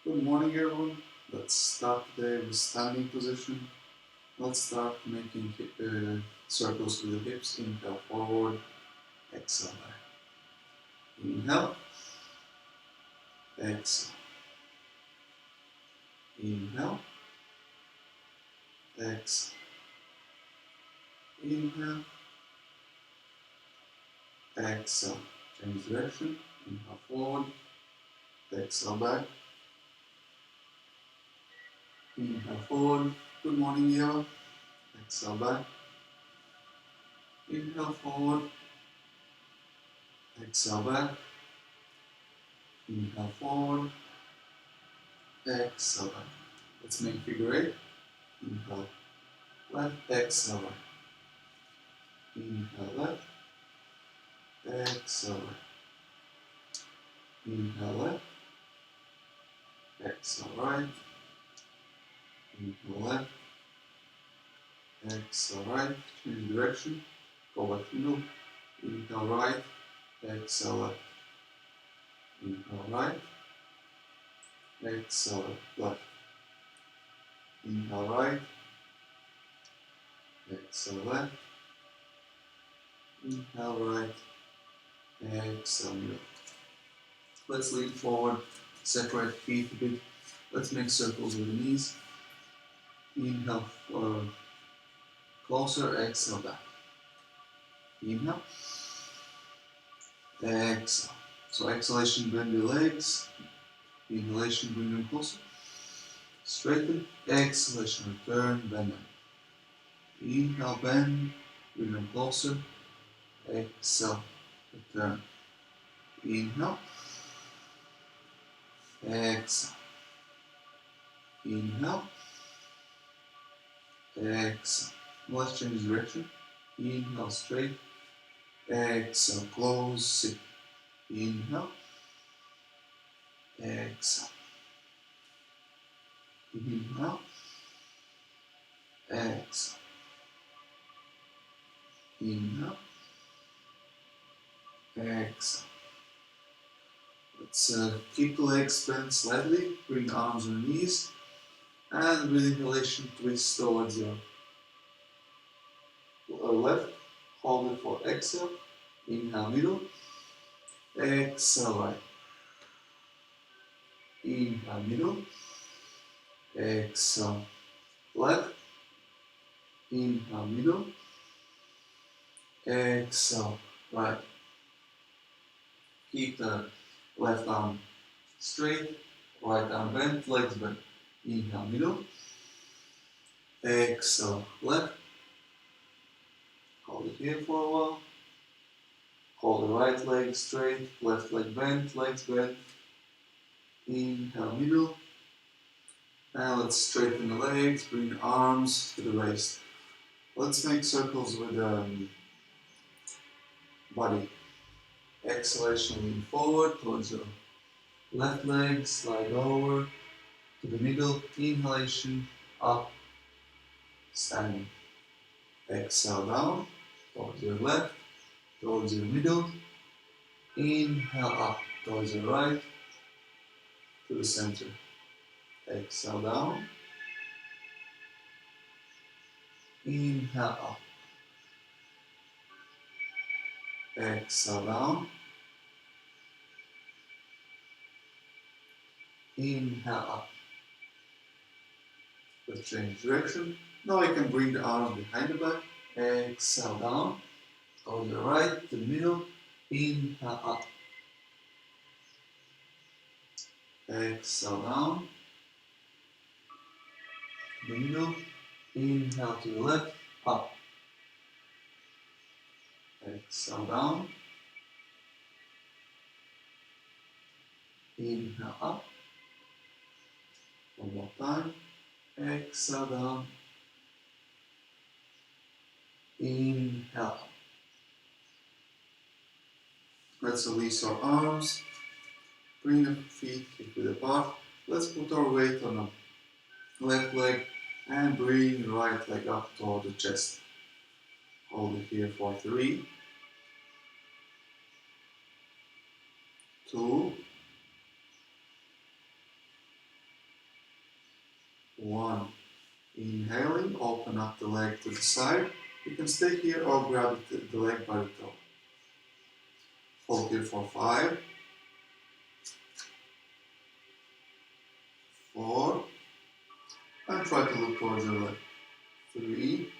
Good morning, everyone. Let's start today with standing position. Let's start making circles with the hips. Inhale forward, exhale back. Inhale, exhale. Inhale, exhale. Inhale, exhale. Change direction. Inhale forward, exhale back. Inhale forward. Good morning, Eva. Exhale back. Inhale forward, exhale back. Inhale forward, exhale back. Let's make figure eight. Inhale left, exhale right. Inhale left, exhale right. Inhale left, exhale right. Inhale left, exhale right. Change direction, go left middle. Inhale right, exhale left. Inhale right, exhale left. Inhale right, exhale left. Inhale right, exhale middle. Let's lean forward, separate feet a bit. Let's make circles with the knees. Inhale closer, exhale back. Inhale, exhale. So exhalation, bend your legs. Inhalation, bring them closer. Straighten. Exhalation, return, bend them. Inhale, bend, bring them closer. Exhale, return. Inhale, exhale. Inhale, exhale. Let's change direction. Inhale, straight. Exhale, close, sit. Inhale, exhale. Inhale, exhale. Inhale, exhale. Let's keep the legs bent slightly, bring the arms and knees, and with inhalation twist towards your left, hold it for exhale, inhale middle, exhale right, inhale middle, exhale left, inhale middle, exhale right. Keep the left arm straight, right arm bent, legs bent. Inhale middle, exhale left, hold it here for a while. Hold the right leg straight, left leg bent, legs bent. Inhale middle. Now let's straighten the legs, bring the arms to the waist. Let's make circles with the body. Exhalation, lean forward towards your left leg, slide over to the middle. Inhalation, up, standing. Exhale down towards your left, towards your middle. Inhale up towards your right, to the center. Exhale down. Inhale up. Exhale down. Inhale up. Let's change direction. Now you can bring the arms behind the back. Exhale down. Go to the right, to the middle. Inhale up. Exhale down. The middle. Inhale to the left. Up. Exhale down. Inhale up. One more time. Exhale down. Inhale up. Let's release our arms. Bring the feet hip-width apart. Let's put our weight on the left leg and bring the right leg up toward the chest. Hold it here for 3, 2, 1. Inhaling, open up the leg to the side. You can stay here or grab the leg by the toe. Hold here for 5, 4, and try to look towards your leg. 3,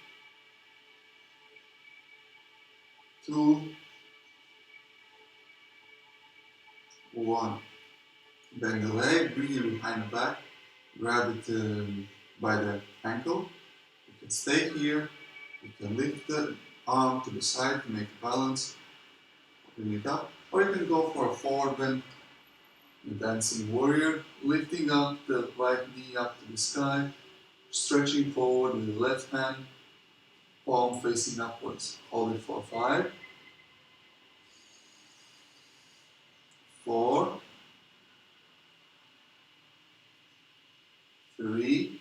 2, 1. Bend the leg, bring it behind the back, grab it by the ankle. You can stay here, you can lift the arm to the side to make a balance, bring it up, or you can go for a forward bend, the dancing warrior, lifting up the right knee up to the sky, stretching forward with the left hand, palm facing upwards. Hold it for 5, 4, 3,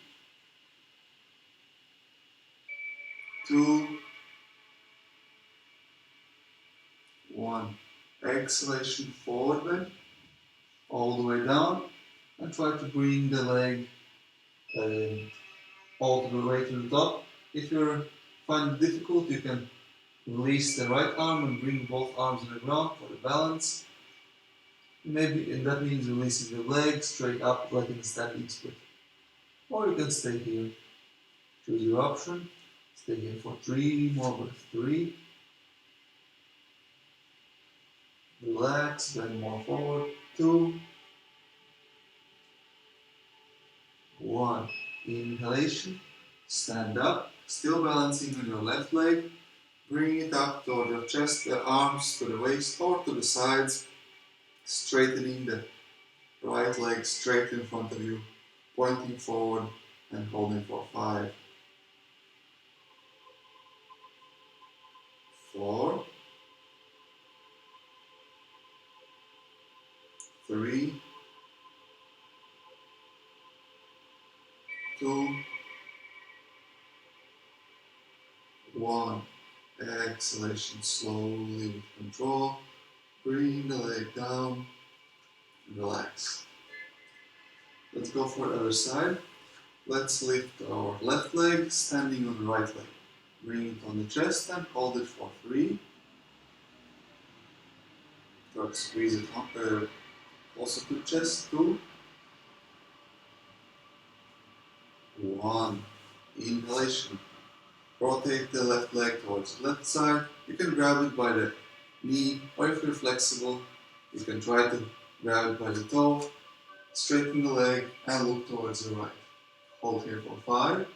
2, 1. Exhalation, forward bend, all the way down, and try to bring the leg all the way to the top. If you find it difficult, you can release the right arm and bring both arms on the ground for the balance. Maybe, and that means releasing the leg straight up like in a standing split. Or you can stay here. Choose your option. Stay here for 3 more breaths. 3. Relax, bend more forward. 2. 1. Inhalation. Stand up. Still balancing on your left leg. Bring it up toward your chest, the arms to the waist or to the sides. Straightening the right leg straight in front of you. Pointing forward and holding for 5. 4. 3. 2. 1. Exhalation slowly with control. Bring the leg down. Relax. Let's go for the other side. Let's lift our left leg standing on the right leg. Bring it on the chest and hold it for 3. Try to squeeze it up, also to chest. 2. 1. Inhalation. Rotate the left leg towards the left side. You can grab it by the knee, or if you're flexible, you can try to grab it by the toe. Straighten the leg and look towards the right. Hold here for 5,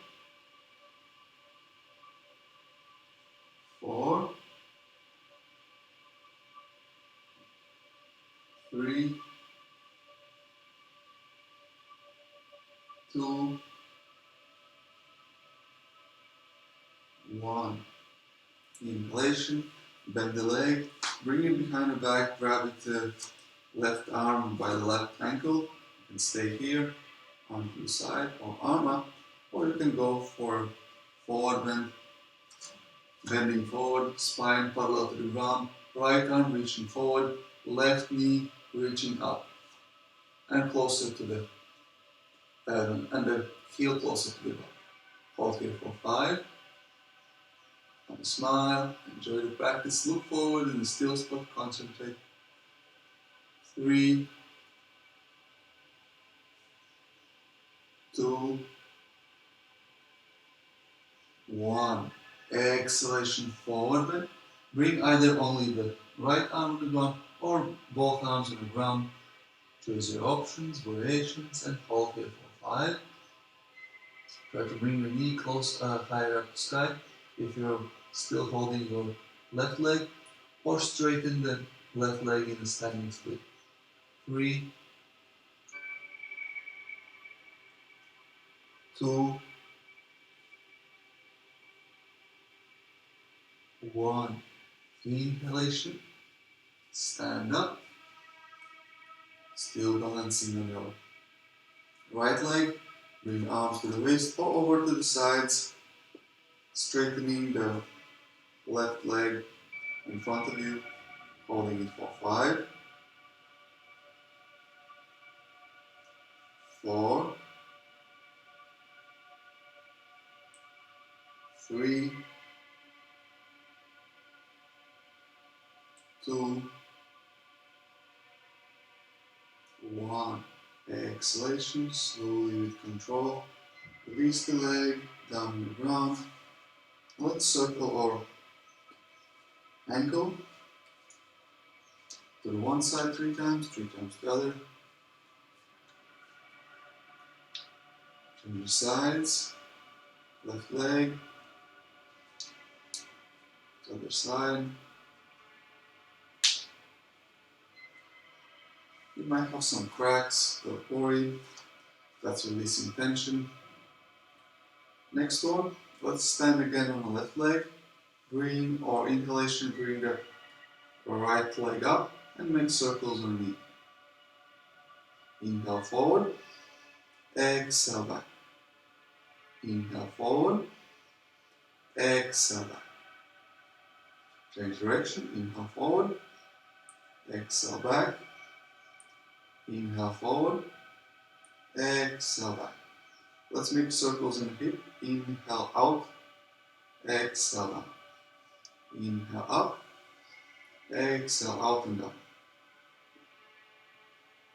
4, 3, 2, 1. Inhalation, bend the leg, bring it behind the back, grab it left arm by the left ankle. You can stay here, arm to the side or arm up, or you can go for forward bend, bending forward, spine parallel to the ground, right arm reaching forward, left knee reaching up, and closer to the and the heel closer to the back. Hold here for 5. And smile, enjoy the practice, look forward in the still spot, concentrate. 3, 2, 1. Exhalation, forward bend. Bring either only the right arm on the ground or both arms on the ground. Choose your options, variations, and hold here for 5. Try to bring your knee close, higher up the sky. If you're still holding your left leg, or straighten the left leg in a standing split. 3, 2, 1. Inhalation. Stand up. Still balancing on your right leg. Bring arms to the waist or over to the sides. Straightening the left leg in front of you. Holding it for 5, 4, 3, 2, 1. Exhalation, slowly with control. Release the leg, down the ground. Let's circle our ankle to the one side 3 times the other. Change the sides. Left leg, the other side. You might have some cracks, don't worry. That's releasing tension. Next one, let's stand again on the left leg. Bring or inhalation, bring the right leg up and make circles underneath. Inhale forward, exhale back. Inhale forward, exhale back. Change direction, inhale forward, exhale back. Inhale forward, exhale back. Let's make circles in the hip. Inhale out, exhale down. Inhale up, exhale out and down.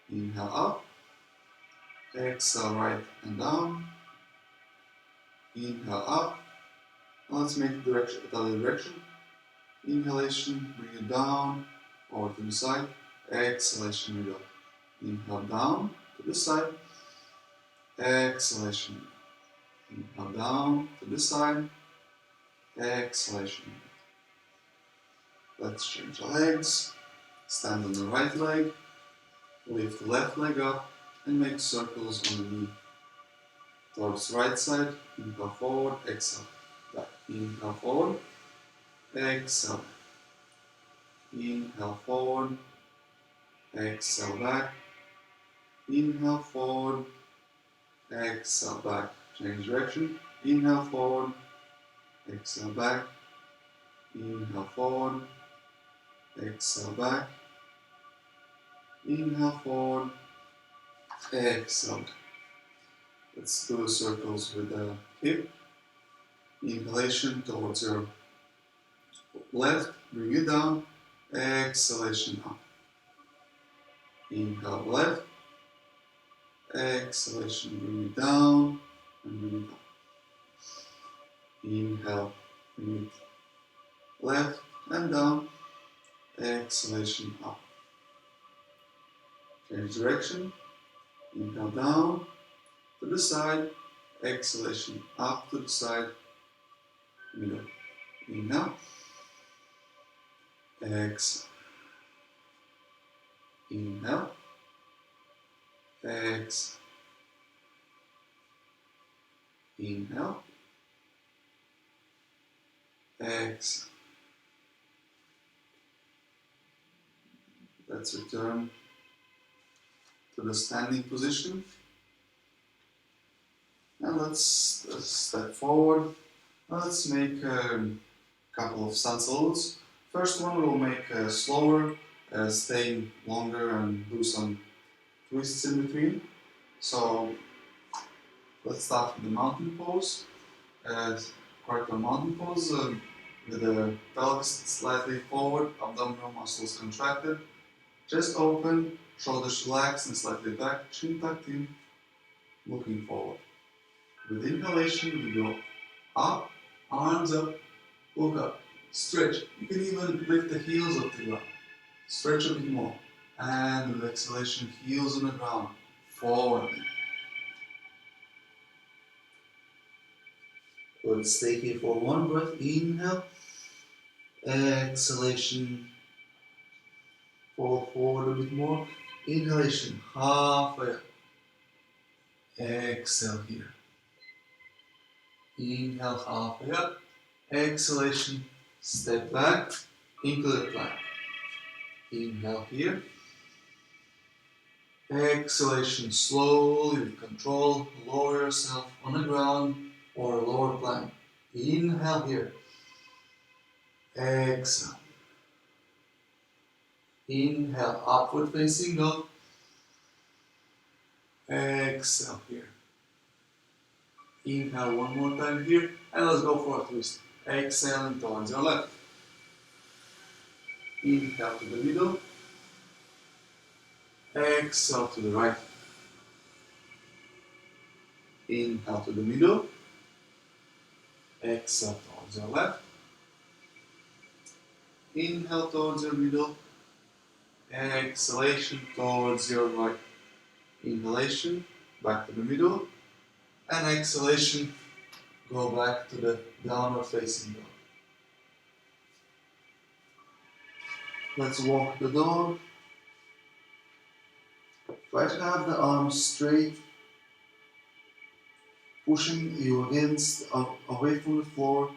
Inhale up, exhale right and down. Inhale up. Now let's make the other direction. Inhalation, bring it down or to the side. Exhalation, we go. Inhale down to the side. Exhalation. Inhale down to the side. Exhalation. Let's change the legs. Stand on the right leg. Lift the left leg up and make circles on the knee. Towards the right side. Inhale forward, exhale back. Inhale forward, exhale. Inhale forward, exhale back. Inhale forward, exhale back. Change direction. Inhale forward, exhale back. Inhale forward, exhale back. Inhale forward, exhale. Let's do circles with the hip. Inhalation towards your left, bring it down. Exhalation up. Inhale left. Exhalation, bring it down and bring it up. Inhale, bring it left and down. Exhalation up. Change direction. Inhale down to the side. Exhalation up to the side. Middle. Inhale. Exhale. Inhale. Exhale. Inhale. Exhale. Let's return to the standing position. And let's step forward. Let's make a couple of sun salutes. First one we'll make slower, staying longer and do some twists in between. So let's start with the mountain pose. Correct mountain pose with the pelvis slightly forward, abdominal muscles contracted, chest open, shoulders relaxed and slightly back, chin tucked in, looking forward. With inhalation, we go up, arms up, look up, stretch. You can even lift the heels off the ground. Stretch a bit more. And with exhalation, heels on the ground, forward. Let's stay here for one breath. Inhale, exhalation, fall forward a bit more. Inhalation, halfway up. Exhale here. Inhale, halfway up. Exhalation, step back into the plank. Inhale here. Exhalation, slowly with control, lower yourself on the ground or a lower plank. Inhale here. Exhale. Inhale, upward facing dog. Exhale here. Inhale one more time here, and let's go for a twist. Exhaling towards your left. Inhale to the middle. Exhale to the right. Inhale to the middle. Exhale towards your left. Inhale towards your middle. Exhalation towards your right. Inhalation, back to the middle. And exhalation, go back to the downward facing dog. Let's walk the dog. Try to have the arms straight, pushing you away from the floor.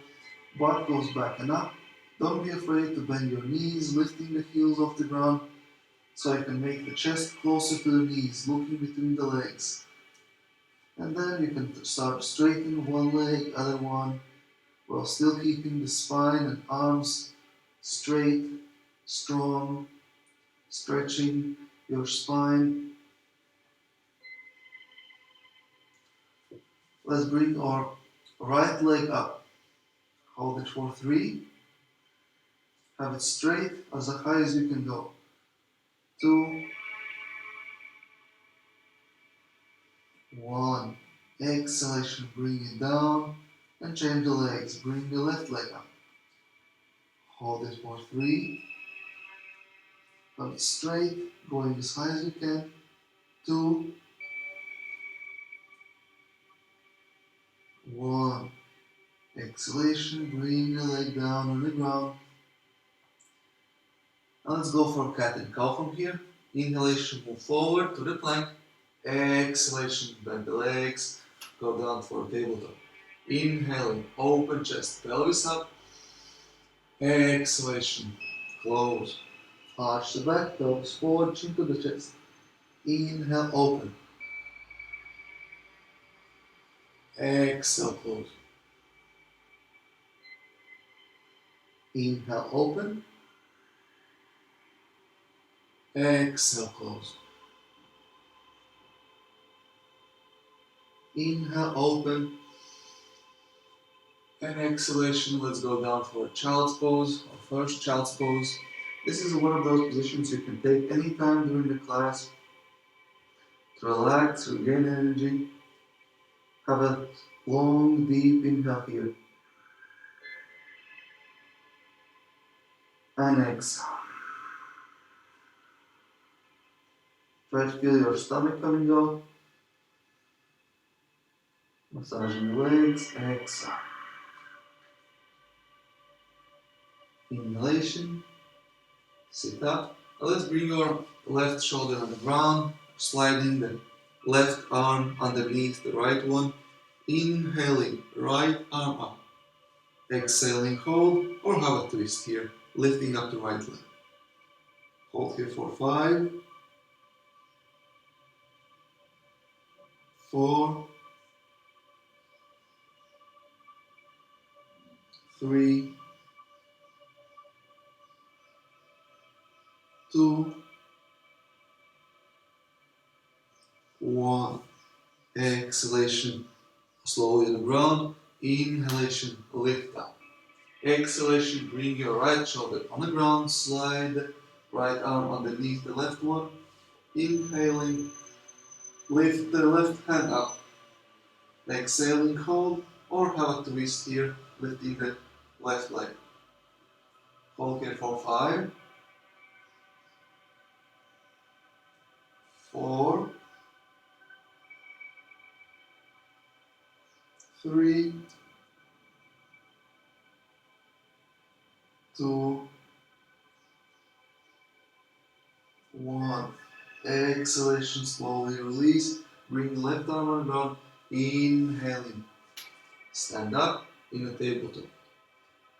Butt goes back and up. Don't be afraid to bend your knees, lifting the heels off the ground so you can make the chest closer to the knees, looking between the legs. And then you can start straightening one leg, other one, while still keeping the spine and arms straight, strong, stretching your spine. Let's bring our right leg up. Hold it for 3. Have it straight as high as you can go. 2, 1. Exhalation, bring it down and change the legs. Bring the left leg up. Hold it for 3. Have it straight, going as high as you can. 2, 1. Exhalation, bring the leg down on the ground. Now let's go for cat and cow from here. Inhalation, move forward to the plank. Exhalation, bend the legs, go down for a tabletop. Inhaling, open chest, pelvis up. Exhalation, close. Arch the back, pelvis forward, chin to the chest. Inhale, open. Exhale, close. Inhale, open. Exhale, close. Inhale, open. And exhalation, let's go down for a child's pose, or first child's pose. This is one of those positions you can take anytime during the class to relax, regain energy. Have a long, deep inhale here. And exhale. Try to feel your stomach coming out. Massaging the legs, exhale. Inhalation, sit up. Now let's bring your left shoulder on the ground, sliding the left arm underneath the right one. Inhaling, right arm up. Exhaling, hold, or have a twist here, lifting up the right leg. Hold here for 5, 4, 3, 2, 1. Exhalation, slowly on the ground. Inhalation, lift up. Exhalation, bring your right shoulder on the ground, slide the right arm underneath the left one. Inhaling, lift the left hand up. Exhaling, hold, or have a twist here, lifting the left leg. Hold here for 5, 4, 3, 2, 1. Exhalation, slowly release. Bring left arm on the ground. Inhaling. Stand up in a tabletop.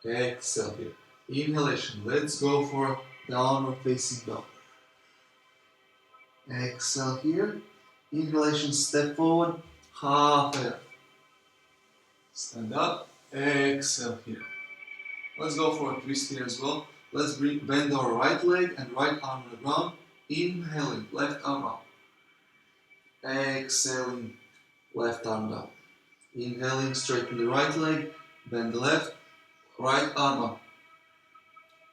Exhale here. Inhalation. Let's go for downward facing dog. Exhale here. Inhalation, step forward. Half air. Stand up. Exhale here. Let's go for a twist here as well. Let's bend our right leg and right arm on the ground. Inhaling, left arm up. Exhaling, left arm down. Inhaling, straighten the right leg, bend the left, right arm up.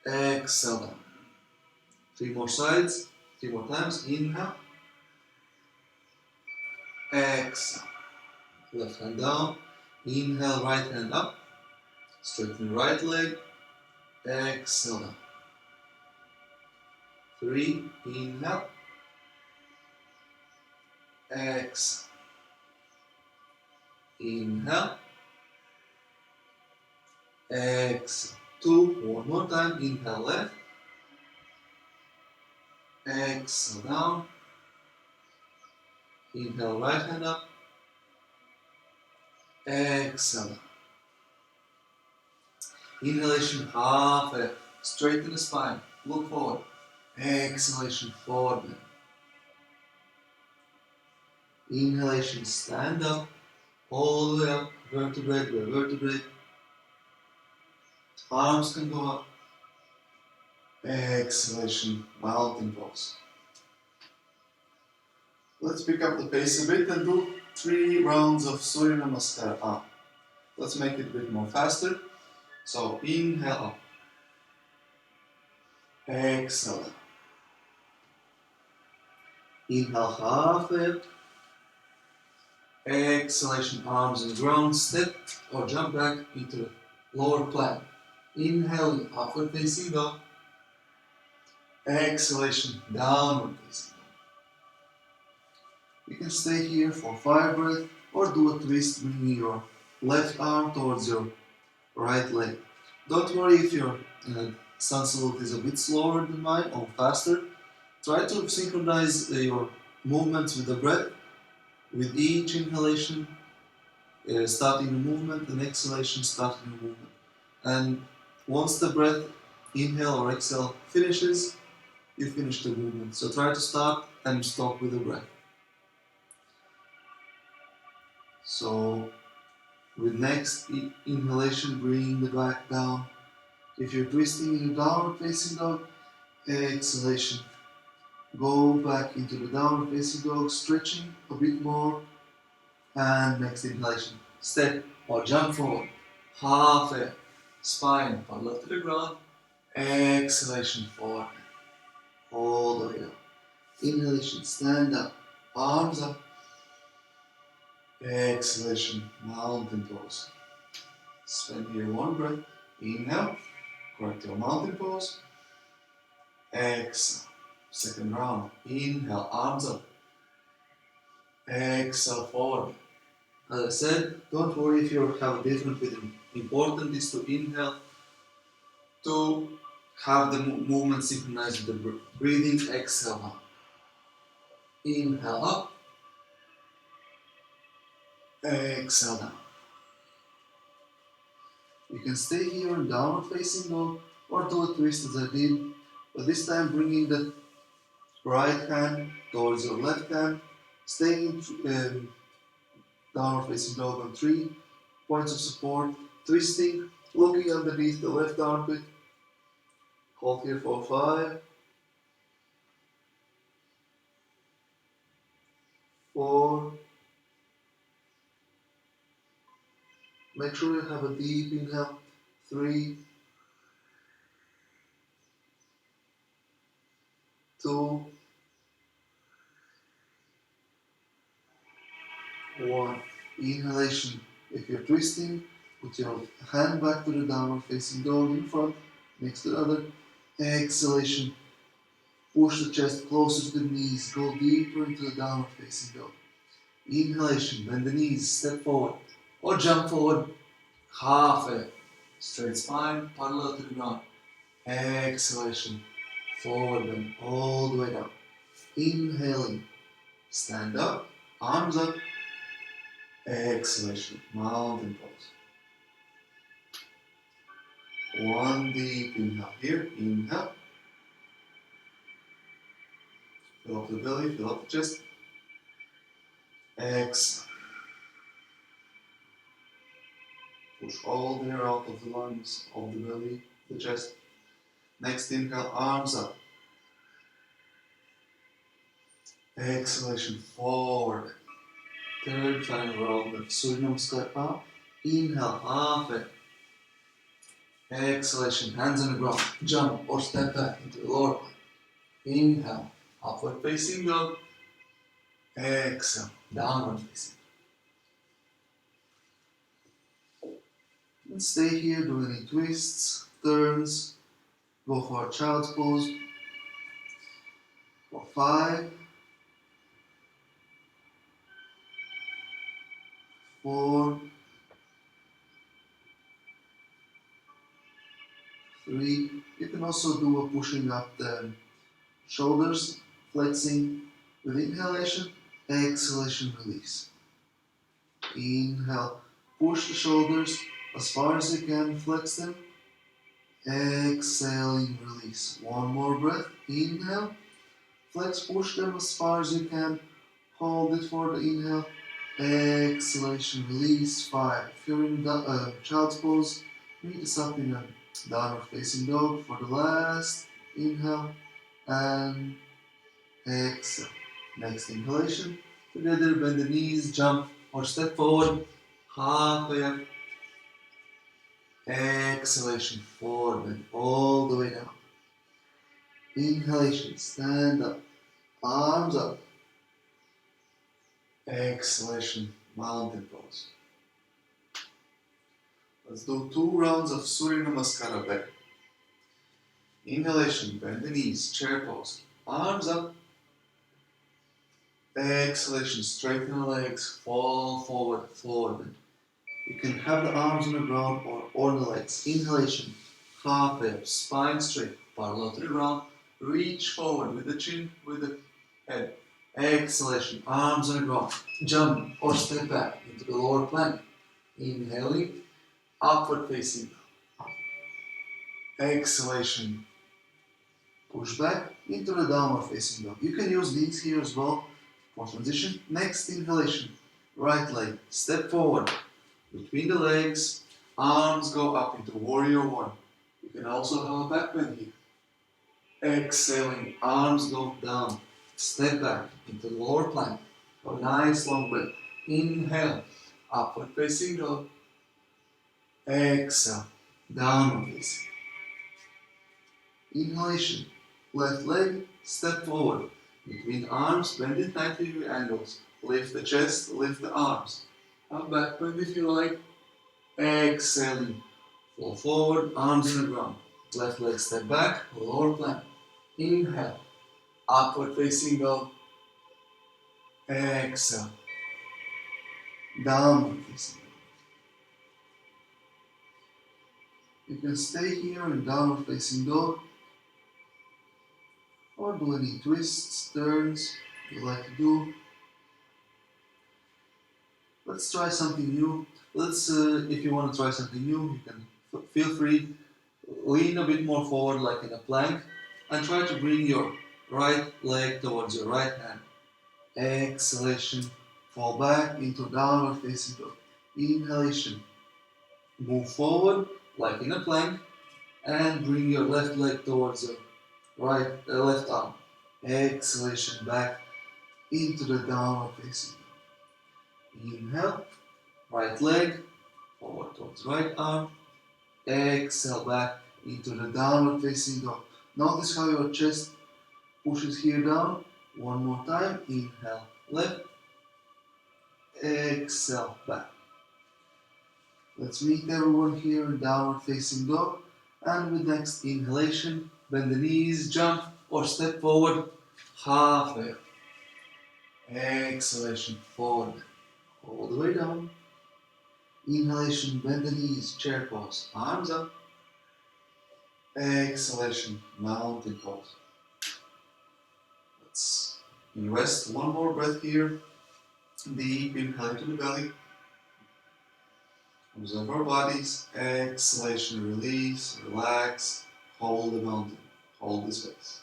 Exhale down. 3 more sides, 3 more times. Inhale, exhale. Left hand down. Inhale, right hand up. Straighten the right leg. Exhale down. 3. Inhale. Exhale. Inhale. Exhale. 2. One more time. Inhale left. Exhale down. Inhale right hand up. Exhale. Inhalation half F. Straighten the spine. Look forward. Exhalation forward bend. Inhalation stand up. All the way up. Vertebrae by vertebrae. Arms can go up. Exhalation mountain pose. Let's pick up the pace a bit and do 3 rounds of Surya Namaskar up. Let's make it a bit more faster. So inhale up. Exhale up. Inhale halfway up. Exhalation, arms on the ground, step or jump back into the lower plank. Inhaling, upward facing dog. Exhalation, downward facing dog. You can stay here for 5 breaths or do a twist, bringing your left arm towards your right leg. Don't worry if your sun salute is a bit slower than mine or faster. Try to synchronize your movements with the breath. With each inhalation, starting the movement, and exhalation, starting the movement. And once the breath, inhale or exhale, finishes, you finish the movement. So try to start and stop with the breath. So with next inhalation, bring the back down. If you're twisting in a downward facing dog, exhalation. Go back into the downward facing dog, stretching a bit more. And next inhalation, step or jump forward. Half air, spine parallel to the ground. Exhalation forward. All the way up. Inhalation, stand up, arms up. Exhalation, mountain pose. Spend here 1 breath. Inhale, correct your mountain pose. Exhale, 2nd round. Inhale, arms up. Exhale, forward. As I said, don't worry if you have a different rhythm. Important is to inhale, to have the movement synchronized with the breathing. Exhale up. Inhale up. Exhale down. You can stay here in downward facing dog or do a twist as I did, but this time bringing the right hand towards your left hand, staying downward facing dog on 3 points of support, twisting, looking underneath the left armpit. Hold here for 5, 4. Make sure you have a deep inhale. 3, 2, 1. Inhalation. If you're twisting, put your hand back to the downward facing dog in front, next to the other. Exhalation. Push the chest closer to the knees. Go deeper into the downward facing dog. Inhalation. Bend the knees. Step forward or jump forward. Half a straight spine, parallel to the ground. Exhalation. Forward bend all the way down. Inhaling. Stand up. Arms up. Exhalation. Mountain pose. 1 deep inhale here. Inhale. Fill up the belly, fill up the chest. Exhale. Push all the air out of the lungs, of the belly, the chest. Next inhale, arms up. Exhalation, forward. Third final round of Surya Namaskar up. Inhale, half it. Exhalation, hands on the ground. Jump or step back into the lower plank. Inhale, upward facing dog. Exhale, downward facing. And stay here, do any twists, turns. Go for a child's pose. For 5, 4, 3. You can also do a pushing up the shoulders, flexing with inhalation, exhalation, release. Inhale, push the shoulders as far as you can, flex them. Exhaling, release. One more breath. Inhale, flex, push them as far as you can. Hold it for the inhale. Exhalation, release. 5. If you're in child's pose, meet us up in a downward facing dog for the last inhale and exhale. Next inhalation. Together, bend the knees, jump or step forward. Halfway up. Exhalation, forward and all the way down. Inhalation, stand up, arms up. Exhalation, mountain pose. Let's do 2 rounds of Surya Namaskara back. Inhalation, bend the knees, chair pose, arms up. Exhalation, straighten the legs, fall forward, forward. You can have the arms on the ground or on the legs. Inhalation, halfway up, spine straight, parallel to the ground. Reach forward with the chin, with the head. Exhalation, arms on the ground. Jump or step back into the lower plank. Inhaling, upward facing. Exhalation, push back into the downward facing dog. You can use these here as well for transition. Next inhalation, right leg, step forward. Between the legs, arms go up into warrior 1. You can also have a back bend here. Exhaling, arms go down. Step back into the lower plank. A nice long breath. Inhale, upward facing dog. Exhale, downward facing. Inhalation, left leg, step forward. Between arms, bend it 90 degree angles. Lift the chest, lift the arms. A back bend if you like. Exhaling, fall forward, arms on the ground. Left leg step back, lower plank. Inhale, upward facing dog. Exhale, downward facing dog. You can stay here in downward facing dog or do any twists, turns you like to do. Let's try something new. If you want to try something new, you can feel free. Lean a bit more forward like in a plank and try to bring your right leg towards your right hand. Exhalation, fall back into downward facing dog. Inhalation, move forward like in a plank and bring your left leg towards your left arm. Exhalation, back into the downward facing dog. Inhale, right leg forward towards right arm. Exhale, back into the downward facing dog. Notice how your chest pushes here down. One more time. Inhale, left. Exhale, back. Let's meet everyone here in downward facing dog. And with next inhalation, bend the knees, jump or step forward. Halfway. Exhalation, forward. All the way down. Inhalation, bend the knees, chair pose, arms up. Exhalation, mountain pose. Let's rest. One more breath here. Deep inhale to the belly. Observe our bodies. Exhalation, release, relax. Hold the mountain. Hold the space.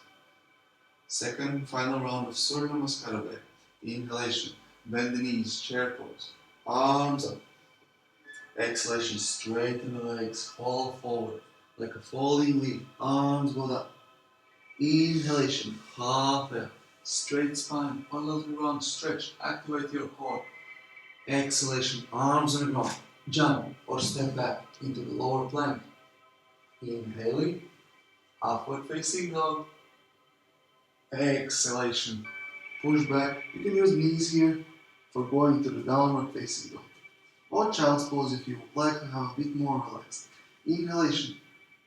Second, final round of Surya Namaskara breath. Inhalation, bend the knees, chair pose, arms up. Exhalation, straighten the legs, fall forward like a falling leaf. Arms go down. Inhalation, halfway up. Straight spine, parallel to the ground, stretch, activate your core. Exhalation, arms on the ground. Jump or step back into the lower plank. Inhaling, upward facing dog. Exhalation, push back. You can use knees here for going to the downward facing dog. Or child's pose if you would like to have a bit more relaxed. Inhalation,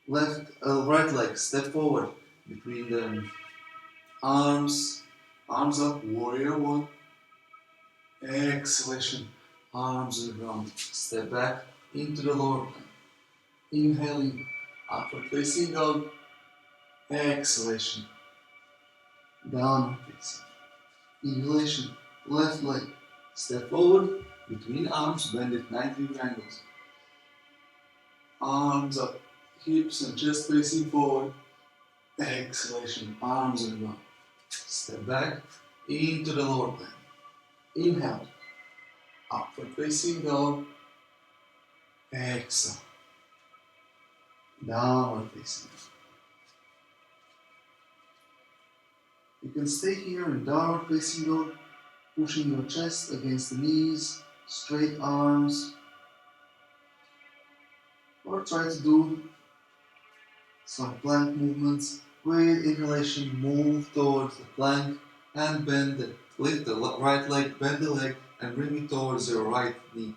right leg, step forward between the arms up, warrior one. Exhalation, arms on the ground, step back into the lower plank. Inhaling, upward facing dog. Exhalation, downward facing. Inhalation, left leg, step forward between arms, bend it 90 degree angles. Arms up, hips and chest facing forward. Exhalation, arms on the ground. Step back into the lower plank. Inhale, upward facing dog. Exhale, downward facing dog. You can stay here in downward facing dog, pushing your chest against the knees, straight arms, or try to do some plank movements. With inhalation, move towards the plank and bend it. Lift the right leg, bend the leg, and bring it towards your right knee.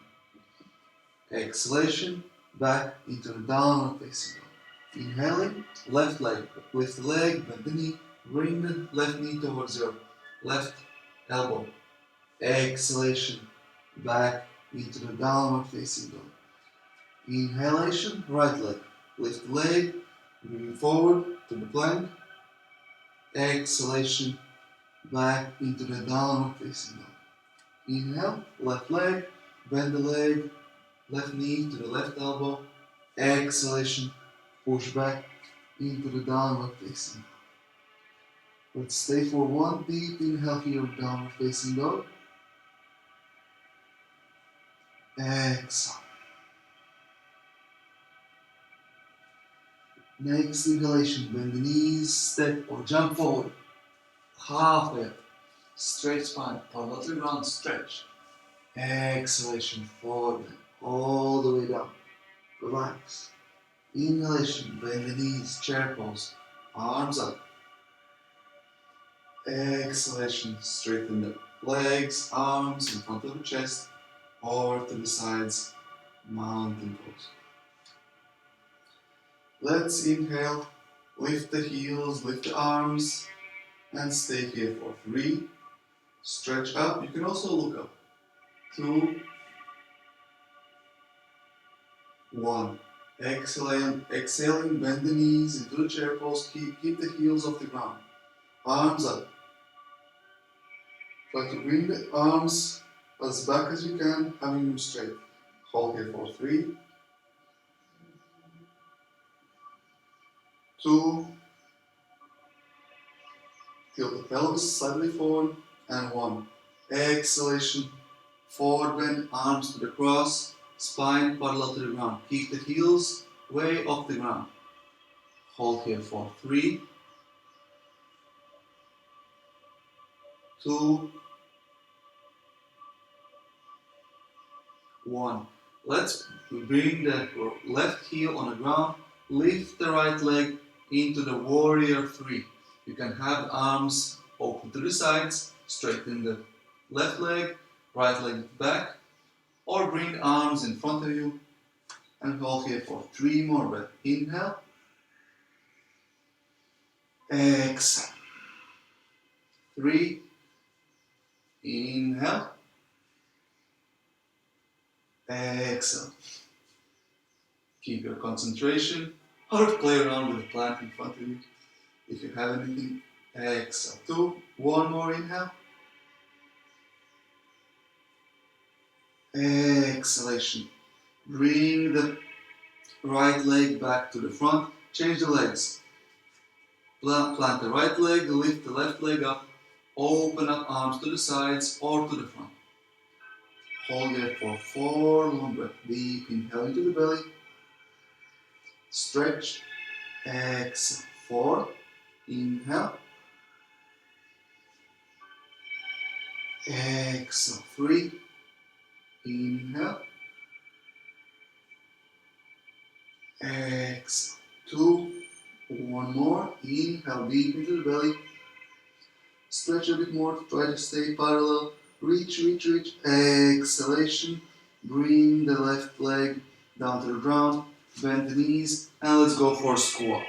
Exhalation, back into the downward facing dog. Inhaling, left leg, lift the leg, bend the knee, bring the left knee towards your left elbow. Exhalation, back into the downward facing dog. Inhalation, right leg, lift the leg, moving forward to the plank. Exhalation, back into the downward facing dog. Inhale, left leg, bend the leg, left knee to the left elbow. Exhalation, push back into the downward facing dog. Let's stay for one deep inhale here, downward facing dog. Exhale. Next inhalation, bend the knees, step or jump forward. Halfway up. Straight spine, parallel to the ground, stretch. Exhalation, forward, all the way down. Relax. Inhalation, bend the knees, chair pose, arms up. Exhalation, straighten the legs, arms in front of the chest, or to the sides, mountain pose. Let's inhale, lift the heels, lift the arms, and stay here for 3. Stretch up, you can also look up. 2, 1. Exhaling, bend the knees into the chair pose, keep the heels off the ground. Arms up. Try to bring the arms as back as you can, having them straight. Hold here for 3, 2, tilt the pelvis slightly forward, and 1. Exhalation, forward bend, arms to the cross, spine parallel to the ground. Keep the heels way off the ground. Hold here for 3, 2, 1. Let's bring the left heel on the ground, lift the right leg into the warrior 3. You can have arms open to the sides, straighten the left leg, right leg back, or bring arms in front of you and hold here for 3 more breaths. Inhale, exhale. 3, inhale, exhale. Keep your concentration or play around with the plant in front of you. If you have anything, exhale. 2, 1 more inhale. Exhalation. Bring the right leg back to the front. Change the legs. Plant the right leg, lift the left leg up. Open up arms to the sides or to the front. Hold there for 4 long breaths. Deep inhale into the belly. Stretch. Exhale. 4. Inhale. Exhale. 3. Inhale. Exhale. 2. One more. Inhale deep into the belly. Stretch a bit more. Try to stay parallel. Reach, reach, reach. Exhalation. Bring the left leg down to the ground. Bend the knees. And let's go for a squat.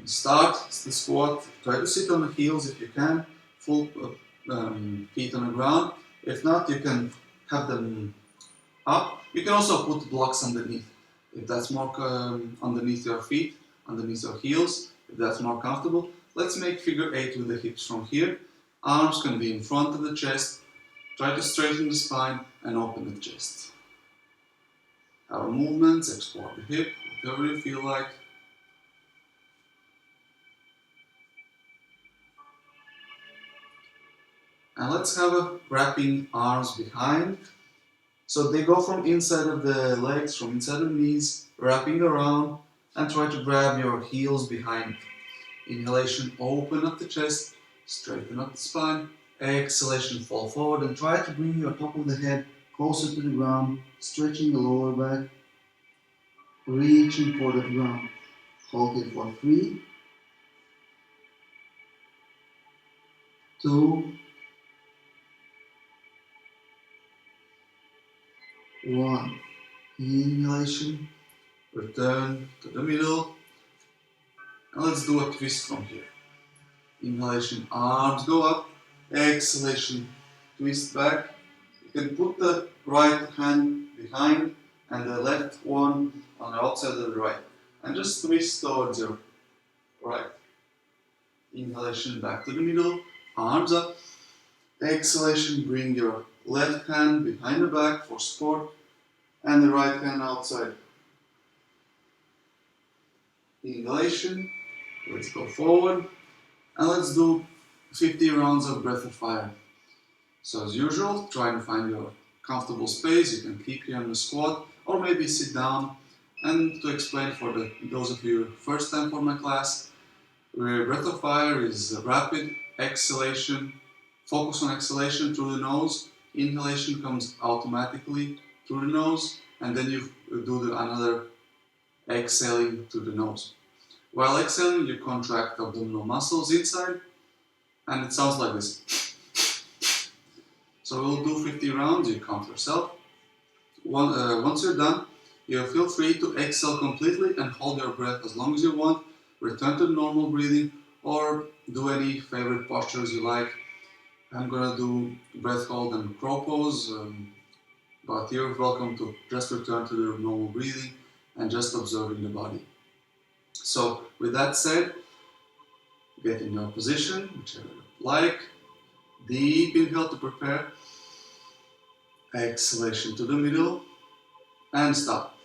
Start the squat. Try to sit on the heels if you can. Full feet on the ground. If not, you can have them up. You can also put blocks underneath. If that's more underneath your feet, underneath your heels, if that's more comfortable. Let's make figure 8 with the hips from here. Arms can be in front of the chest. Try to straighten the spine and open the chest. Our movements, explore the hip, whatever you feel like. And let's have a wrapping arms behind. So they go from inside of the legs, from inside of the knees, wrapping around, and try to grab your heels behind. Inhalation, open up the chest, straighten up the spine. Exhalation, fall forward and try to bring your top of the head closer to the ground, stretching the lower back, reaching for the ground. Hold it for 3, 2, 1. Inhalation, return to the middle, and let's do a twist from here. Inhalation, arms go up. Exhalation, twist back. You can put the right hand behind and the left one on the outside of the right. And just twist towards your right. Inhalation, back to the middle, arms up. Exhalation, bring your left hand behind the back for support and the right hand outside. Inhalation, let's go forward. And let's do 50 rounds of breath of fire. So as usual, try and find your comfortable space. You can keep here on the squat or maybe sit down. And to explain for those of you first time for my class, breath of fire is rapid exhalation. Focus on exhalation through the nose. Inhalation comes automatically through the nose, and then you do another exhaling through the nose. While exhaling, you contract abdominal muscles inside, and it sounds like this. So we'll do 50 rounds, you count yourself. Once you're done, you feel free to exhale completely and hold your breath as long as you want. Return to normal breathing or do any favorite postures you like. I'm gonna do breath hold and crow pose, but you're welcome to just return to the normal breathing and just observing the body. So with that said, get in your position, whichever you like. Deep inhale to prepare. Exhalation to the middle and stop.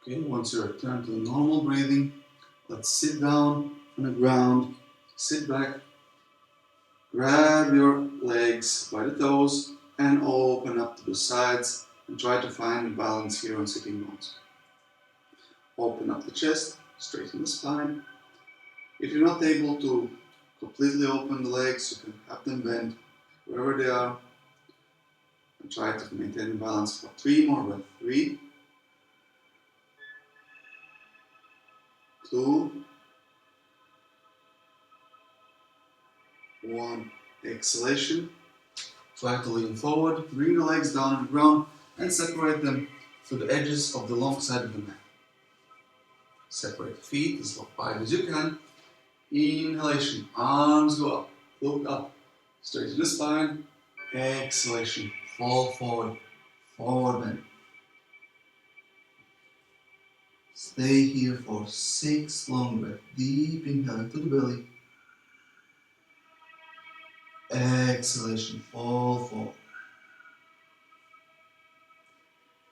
Okay, once you return to normal breathing, let's sit down on the ground, sit back, grab your legs by the toes and open up to the sides and try to find balance here on sitting bones. Open up the chest, straighten the spine. If you're not able to completely open the legs. You can have them bent wherever they are. And try to maintain balance for 3 more breaths. 3, 2, 1. Exhalation. Try to lean forward, bring the legs down on the ground and separate them to the edges of the long side of the mat. Separate the feet as wide as you can. Inhalation, arms go up, look up, straighten the spine. Exhalation, fall forward, forward bend. Stay here for 6 long breaths. Deep inhale into the belly. Exhalation, fall forward.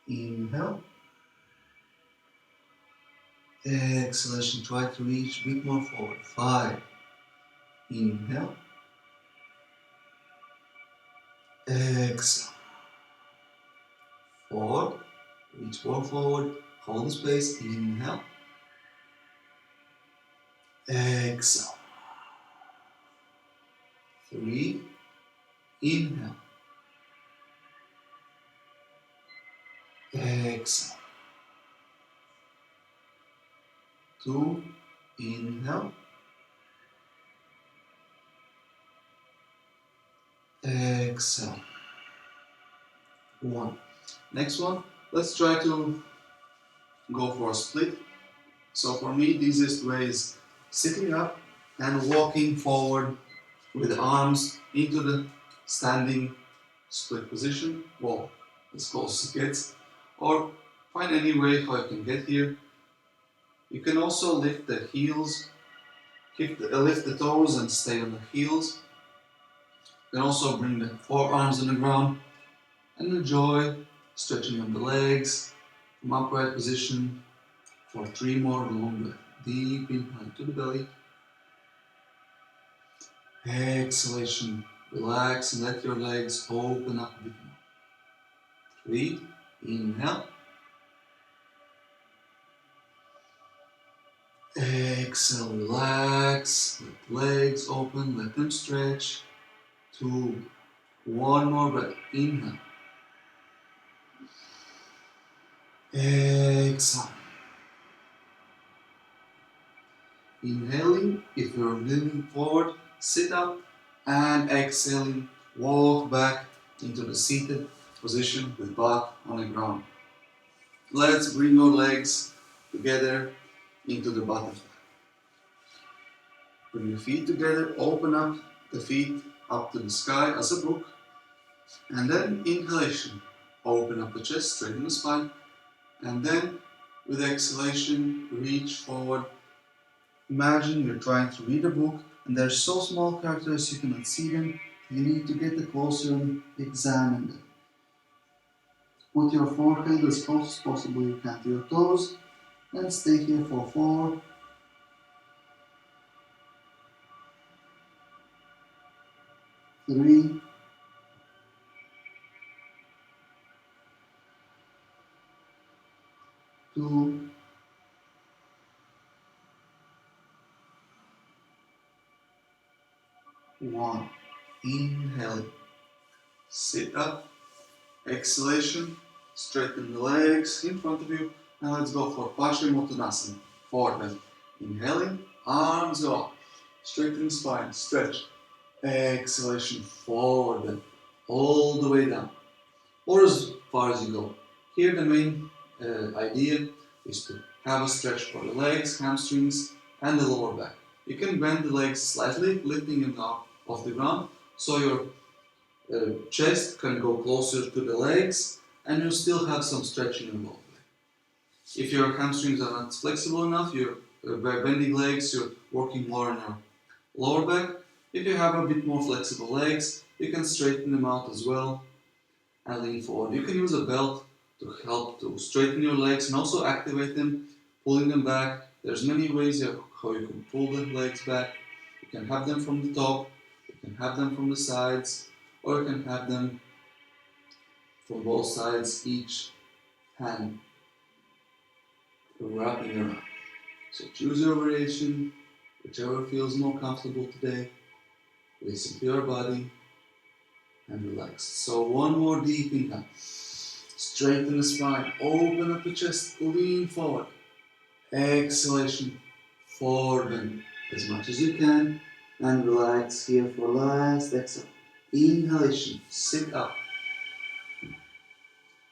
Inhale. Exhalation, try to reach a bit more forward. 5. Inhale. Exhale. 4. Reach more forward. Hold the space. Inhale. Exhale. 3. Inhale. Exhale. 2. Inhale. Exhale. 1. Next one, let's try to go for a split. So for me, the easiest way is sitting up and walking forward with the arms into the standing split position. Well, as close as it gets. Or find any way how you can get here. You can also lift the heels, lift the toes and stay on the heels. You can also bring the forearms on the ground and enjoy stretching of the legs from upright position for 3 more long breaths. Deep inhale to the belly. Exhalation, relax and let your legs open up a bit more. 3, inhale. Exhale, relax, let legs open, let them stretch. 2, 1 more breath, inhale. Exhale. Inhaling, if you're leaning forward, sit up, and exhaling, walk back into the seated position with butt on the ground. Let's bring our legs together into the butterfly. Bring your feet together, open up the feet up to the sky as a book, and then inhalation, open up the chest, straighten the spine, and then with exhalation, reach forward. Imagine you're trying to read a book and they're so small characters you cannot see them. You need to get closer and examine them. Put your forehead as close as possible you can to your toes and stay here for 4, 3, 2, 1. Inhale. Sit up. Exhalation. Straighten the legs in front of you. Now let's go for Paschimottanasana. Forward bend. Inhaling. Arms go up. Straighten spine. Stretch. Exhalation. Forward bend. All the way down. Or as far as you go. Here the main idea is to have a stretch for the legs, hamstrings, and the lower back. You can bend the legs slightly, lifting them up off the ground, so your chest can go closer to the legs, and you still have some stretching involved. If your hamstrings are not flexible enough, you're bending legs, you're working more on your lower back. If you have a bit more flexible legs, you can straighten them out as well and lean forward. You can use a belt to help to straighten your legs and also activate them, pulling them back. There's many ways how you can pull the legs back. You can have them from the top, you can have them from the sides, or you can have them from both sides, each hand wrapping around. So choose your variation, whichever feels more comfortable today. Listen to your body and relax. So one more deep inhale. Straighten the spine, open up the chest, lean forward. Exhalation, forward bend as much as you can and relax here for last exhale. Inhalation, sit up.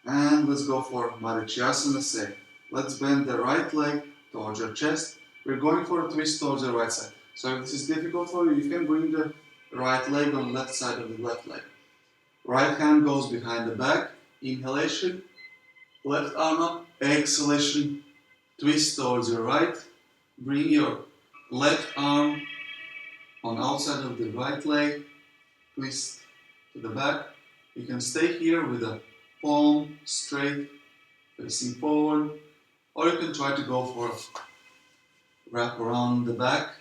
And let's go for Vinyasa say. Let's bend the right leg towards your chest. We're going for a twist towards the right side. So if this is difficult for you, you can bring the right leg on the left side of the left leg. Right hand goes behind the back. Inhalation, left arm up. Exhalation, twist towards your right. Bring your left arm on outside of the right leg. Twist to the back. You can stay here with the palm straight, facing forward. Or you can try to go for a wrap around the back.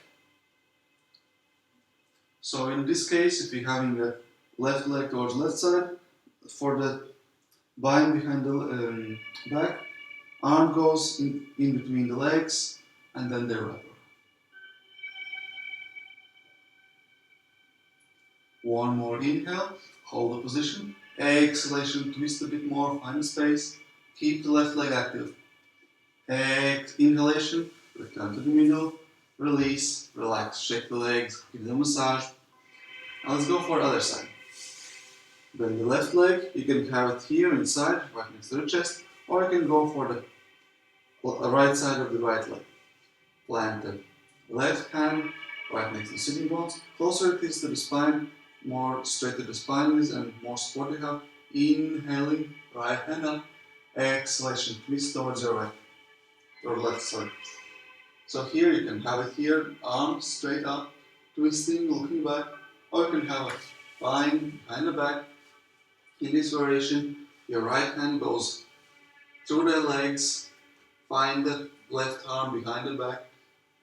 So in this case, if you're having the left leg towards left side, for the bind behind the back, arm goes in between the legs and then the wrapper. One more inhale, hold the position. Exhalation, twist a bit more, find the space. Keep the left leg active. Inhalation, return to the middle. Release, relax, shake the legs, give them a massage. Now let's go for the other side. Bend the left leg, you can have it here inside, right next to the chest, or you can go for the right side of the right leg. Plant the left hand right next to the sitting bones, closer it is to the spine, more straighter the spine is and more support you have. Inhaling, right hand up, exhalation, twist towards your right, or left side. So here you can have it here, arms straight up, twisting, looking back, or you can have it lying behind the back. In this variation, your right hand goes through the legs, find the left arm behind the back,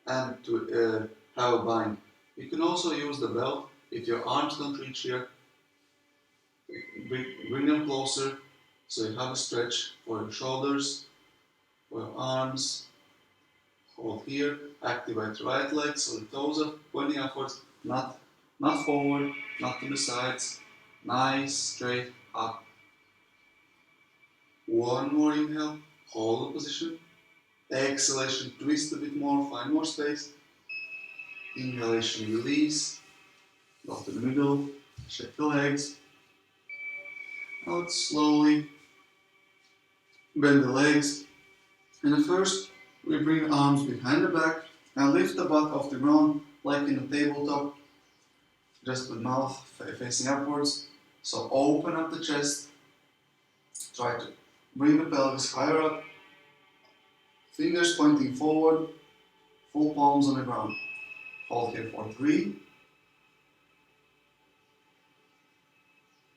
and to have a bind. You can also use the belt if your arms don't reach here. Bring them closer so you have a stretch for your shoulders, for your arms. Hold here, activate the right leg so the toes are pointing upwards, not forward, not to the sides. Nice, straight up. One more inhale, hold the position. Exhalation, twist a bit more, find more space. Inhalation, release. Go to the middle, shake the legs. Now let's slowly bend the legs. And at first, we bring arms behind the back and lift the butt off the ground like in a tabletop, just with mouth facing upwards. So open up the chest. Try to bring the pelvis higher up. Fingers pointing forward, full palms on the ground. Hold here for 3,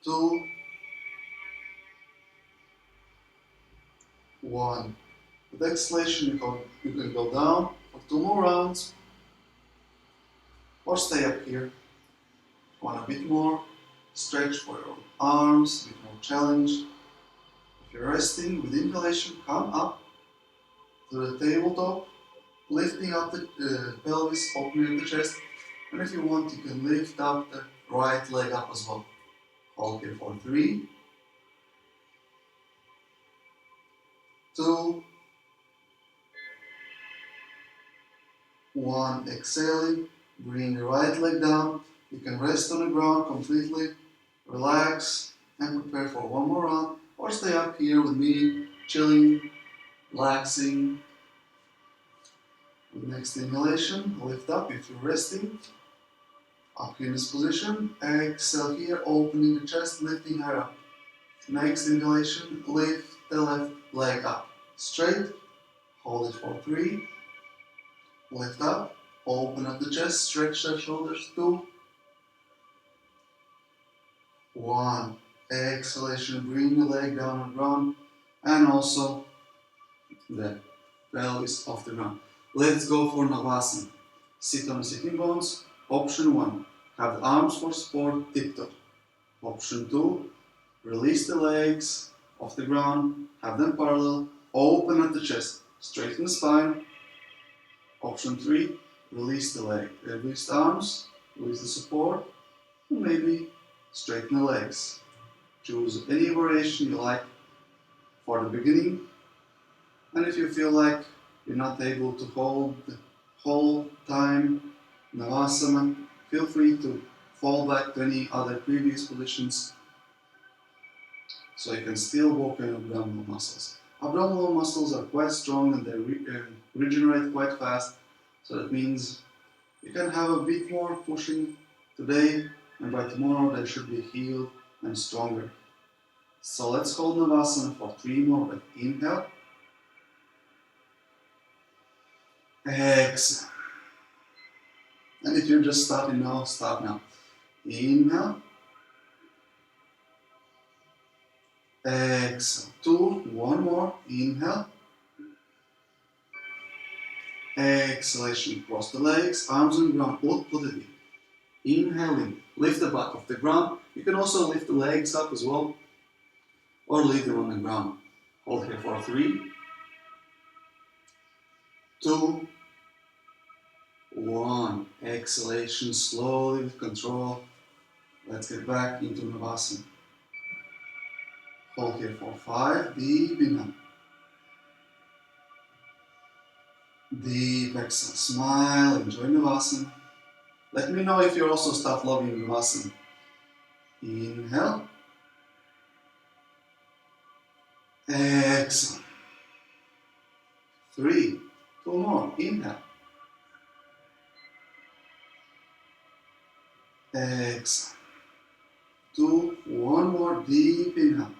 2, 1. With exhalation, you can go down for 2 more rounds, or stay up here. Want a bit more stretch for your arms, a bit more challenge. If you're resting with inhalation, come up to the tabletop, lifting up the pelvis, opening the chest, and if you want, you can lift up the right leg up as well. Hold here for 3, 2, 1. Exhaling, bring the right leg down. You can rest on the ground completely, relax, and prepare for one more round, or stay up here with me, chilling, relaxing. With next inhalation, lift up if you're resting. Up here in this position, exhale here, opening the chest, lifting her up. Next inhalation, lift the left leg up. Straight, hold it for 3, lift up, open up the chest, stretch the shoulders, 2, 1. Exhalation, bring the leg down on the ground, and also the pelvis off the ground. Let's go for Savasana. Sit on the sitting bones. Option 1, have the arms for support, tiptoe. Option 2, release the legs off the ground, have them parallel, open up the chest, straighten the spine. Option 3, release the leg, release the arms, release the support, Maybe straighten the legs. Choose any variation you like for the beginning. And if you feel like you're not able to hold the whole time Navasana, feel free to fall back to any other previous positions so you can still work on abdominal muscles. Abdominal muscles are quite strong and they regenerate quite fast, so that means you can have a bit more pushing today, and by tomorrow they should be healed and stronger. So let's hold Navasana for 3 more breaths. Inhale, exhale. And if you're just starting now, start now. Inhale, exhale. 2, 1 more. Inhale, exhalation. Cross the legs, arms on the ground. Put it in. Inhaling, lift the butt off the ground. You can also lift the legs up as well, or leave them on the ground. Hold here for 3, 2, 1. Exhalation, slowly with control. Let's get back into Navasana. Hold here for 5. Deep inhale. Deep exhale. Smile. Enjoy Navasana. Let me know if you also start loving Vinyasa. Inhale. Exhale. 3, 2 more. Inhale. Exhale. 2, 1 more. Deep inhale.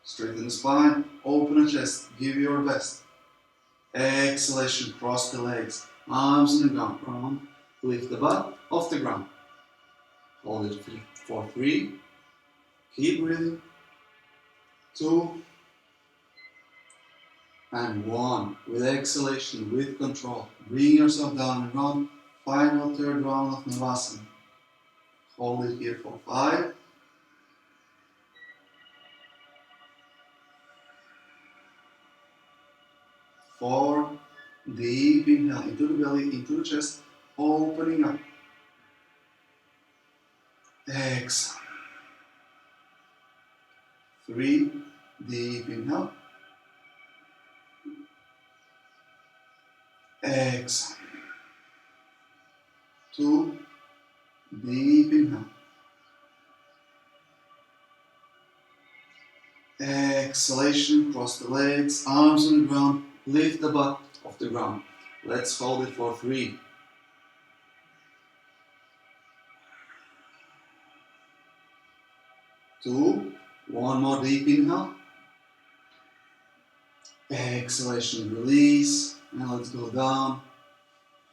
Straighten the spine. Open the chest. Give your best. Exhalation. Cross the legs. Arms on the ground. Lift the butt off the ground. Hold it for 3. Keep breathing. 2 and 1. With exhalation, with control. Bring yourself down and round. Final third round of Navasana. Hold it here for 5. 4. Deep inhale into the belly, into the chest. Opening up. Exhale. 3. Deep inhale. Exhale. 2. Deep inhale. Exhalation, cross the legs, arms on the ground, lift the butt off the ground. Let's hold it for 3. 2. 1 more deep inhale. Exhalation, release, and let's go down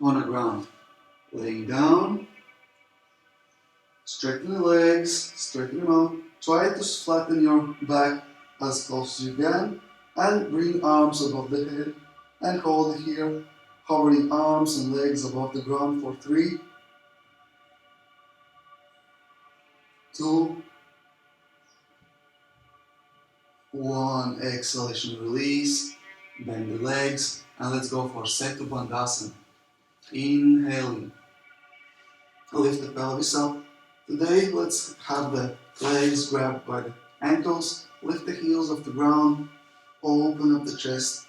on the ground. Laying down, straighten the legs, straighten them out. Try to flatten your back as close as you can and bring arms above the head and hold it here, hovering arms and legs above the ground for 3, 2, 1. Exhalation, release, bend the legs, and let's go for Setu Bandhasana. Inhaling, lift the pelvis up. Today, let's have the legs grabbed by the ankles, lift the heels off the ground, open up the chest,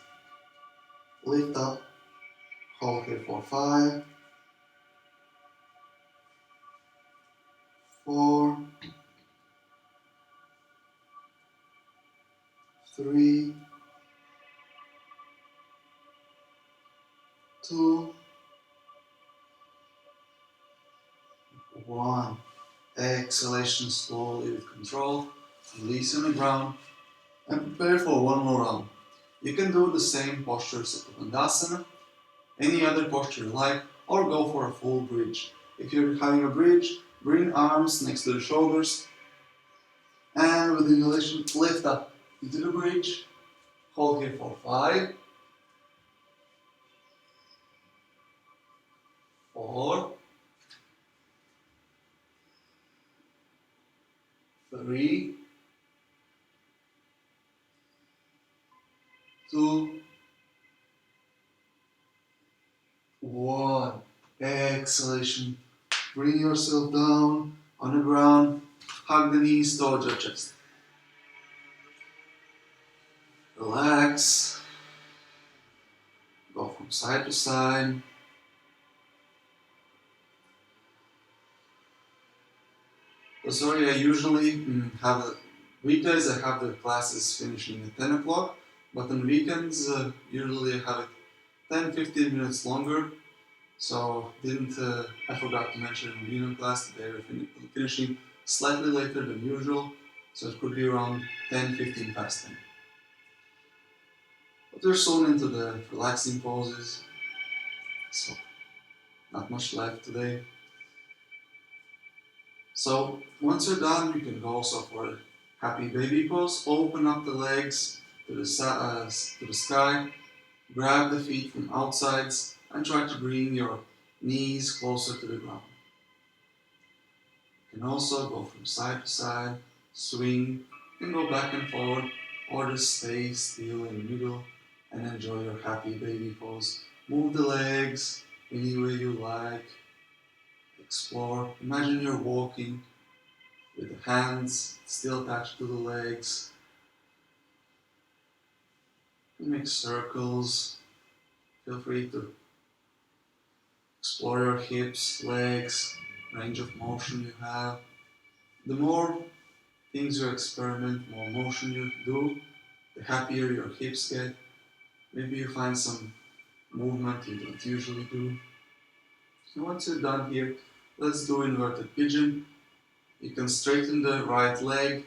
lift up, hold here for 5, 4, 3, 2, 1. Exhalation slowly with control. Release on the ground and prepare for 1 more round. You can do the same postures of Bandhasana, any other posture you like, or go for a full bridge. If you're having a bridge, bring arms next to the shoulders and with inhalation lift up into the bridge. Hold here for 5, 4, 3, 2, 1. Exhalation. Bring yourself down On the ground, hug the knees towards your chest. Relax. Go from side to side. Sorry, I usually have weekdays I have the classes finishing at 10 o'clock, but on weekends usually I have it 10-15 minutes longer. So I forgot to mention in the beginning class that they were finishing slightly later than usual, so it could be around 10-15 past 10. But we're soon into the relaxing poses, so not much left today. So once you're done, you can go also for a happy baby pose. Open up the legs to the sky, grab the feet from outsides, and try to bring your knees closer to the ground. You can also go from side to side, swing, and go back and forward, or just stay still in the middle and enjoy your happy baby pose. Move the legs any way you like. Explore. Imagine you're walking with the hands still attached to the legs. You make circles. Feel free to explore your hips, legs, range of motion you have. The more things you experiment, more motion you do, the happier your hips get. Maybe you find some movement you don't usually do. And once you're done here, let's do inverted pigeon. You can straighten the right leg,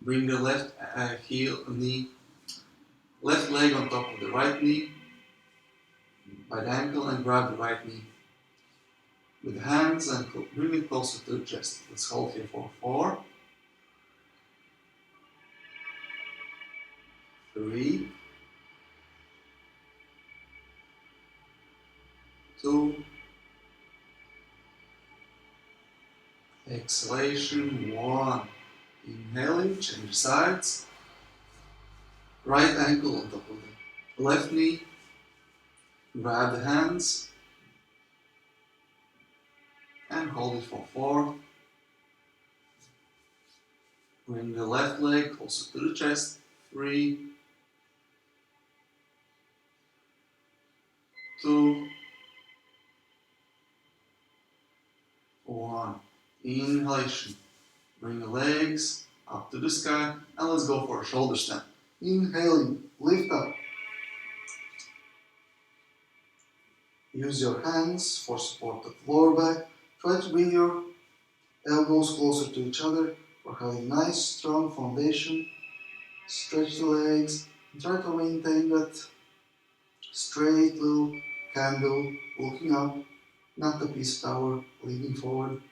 bring the left left leg on top of the right knee by the ankle and grab the right knee with the hands and bring it closer to the chest. Let's hold here for 4, 3, 2, exhalation, 1. Inhaling, change sides. Right ankle on top of the left knee. Grab the hands and hold it for 4. Bring the left leg closer to the chest. 3, 2, 1. Inhalation. Bring the legs up to the sky and let's go for a shoulder stand. Inhaling, lift up. Use your hands for support of lower back. Try to bring your elbows closer to each other for having nice strong foundation. Stretch the legs and try to maintain that straight little candle looking up, not the peace tower leaning forward.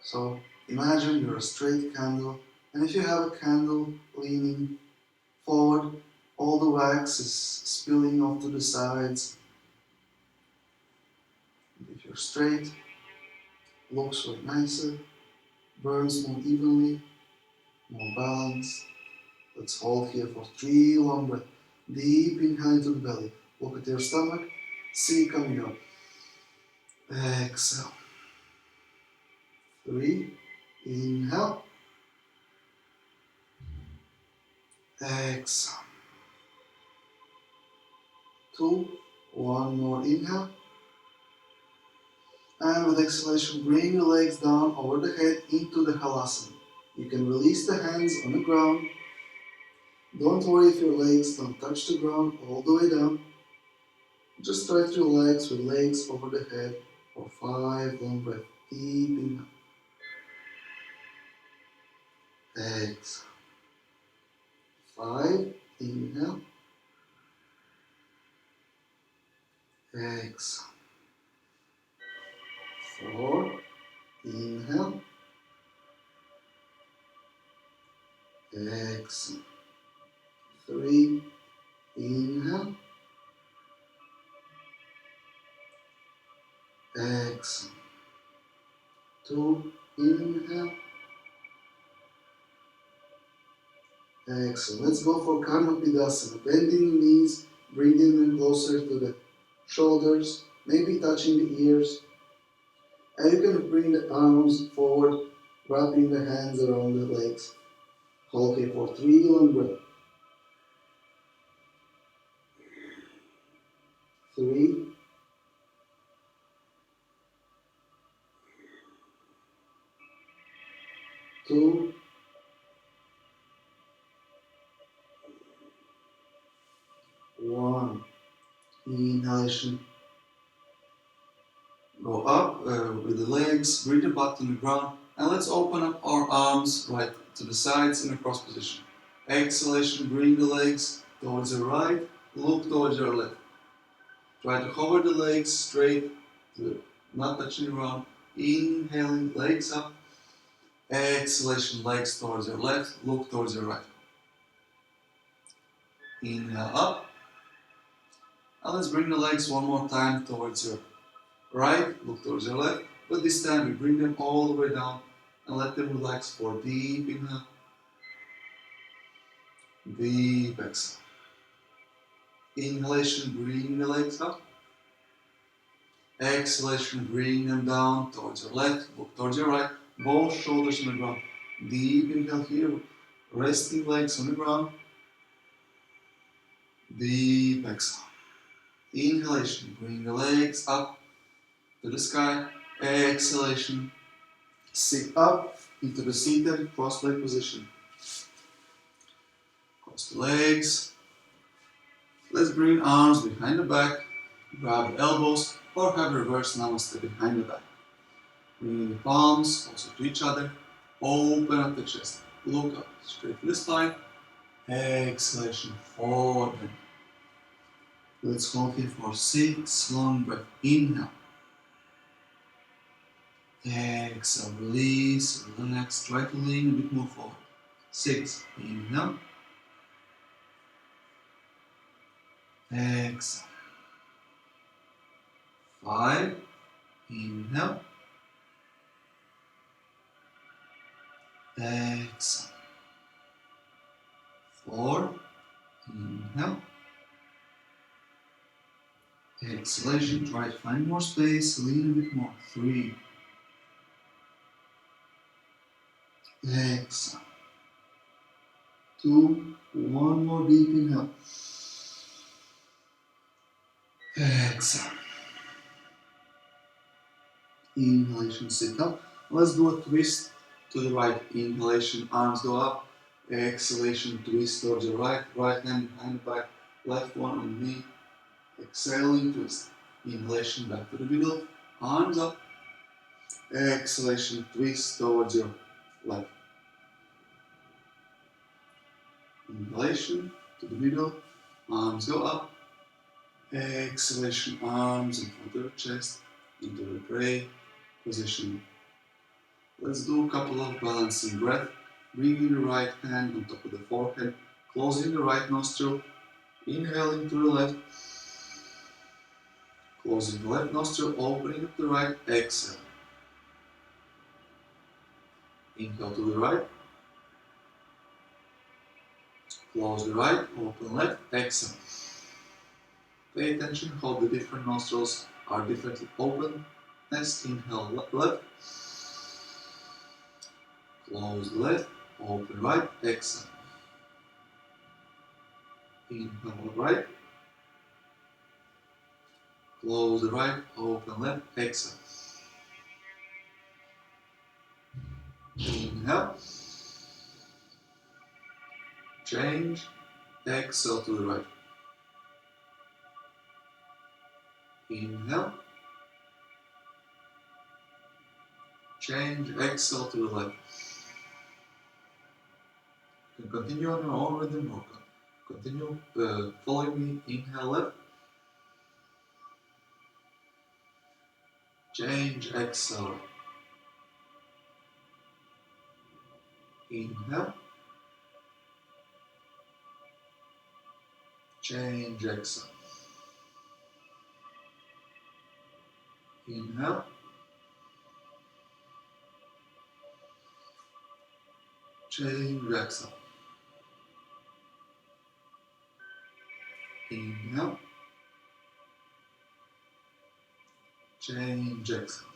So imagine you're a straight candle, and if you have a candle leaning forward, all the wax is spilling off to the sides. If you're straight, looks way nicer, burns more evenly, more balanced. Let's hold here for 3 long breaths. Deep inhale into the belly. Look at your stomach, see it coming up. Exhale. 3, inhale. Exhale. 2, 1 more inhale. And with exhalation, bring the legs down over the head into the halasana. You can release the hands on the ground. Don't worry if your legs don't touch the ground all the way down. Just try to relax with legs over the head for 5 long breaths. Deep inhale. Exhale. 5, inhale. Exhale. 4, inhale. Exhale. 3, inhale. Exhale. 2, inhale. Exhale. Let's go for Karmapidasana. Bending the knees, bringing them closer to the shoulders, maybe touching the ears. And you can bring the arms forward, wrapping the hands around the legs. Hold here for 3 long breaths. 3, 2, 1. Inhalation. Go up with the legs, bring the butt on the ground, and let's open up our arms right to the sides in a cross position. Exhalation, bring the legs towards the right, look towards your left. Try to hover the legs straight, not touching the ground. Inhaling, legs up. Exhalation, legs towards your left, look towards your right. Inhale up. And let's bring the legs one more time towards your right, look towards your left. But this time we bring them all the way down and let them relax for deep inhale, deep exhale. Inhalation, bring the legs up. Exhalation, bring them down towards your left, look towards your right. Both shoulders on the ground. Deep inhale here, resting legs on the ground. Deep exhale. Inhalation, bring the legs up to the sky. Exhalation, sit up into the seated cross-leg position. Cross the legs. Let's bring arms behind the back. Grab the elbows or have reverse namaste behind the back. Bringing the palms also to each other. Open up the chest. Look up, straighten the spine. Exhalation, forward bend. Let's hold here for 6 long breaths. Inhale. Exhale, release, relax. Try to lean a bit more forward. 6. Inhale. Exhale. 5. Inhale. Exhale. 4. Inhale. Exhalation. Try to find more space. Lean a bit more. 3. Exhale. 2. One more deep inhale. Exhale. Inhalation, sit up. Let's do a twist to the right. Inhalation, arms go up. Exhalation, twist towards the right. Right hand behind the back. Left one on the knee. Exhaling, twist. Inhalation, back to the middle. Arms up. Exhalation, twist towards your left. Inhalation to the middle. Arms go up. Exhalation, arms in front of the chest. Into the pray position. Let's do a couple of balancing breaths. Bringing the right hand on top of the forehead. Closing the right nostril. Inhaling to the left. Closing the left nostril. Opening up the right. Exhale. Inhale to the right. Close the right. Open left. Exhale. Pay attention how the different nostrils are differently open. Next, inhale left. Close left. Open right. Exhale. Inhale right. Close the right. Open left. Exhale. Inhale. Change. Exhale to the right. Inhale. Change. Exhale to the left. You can continue on your own rhythm or continue following me. Inhale left. Change. Exhale. Inhale. Change. Exhale. Inhale. Change. Exhale. Inhale. Change. Exhale.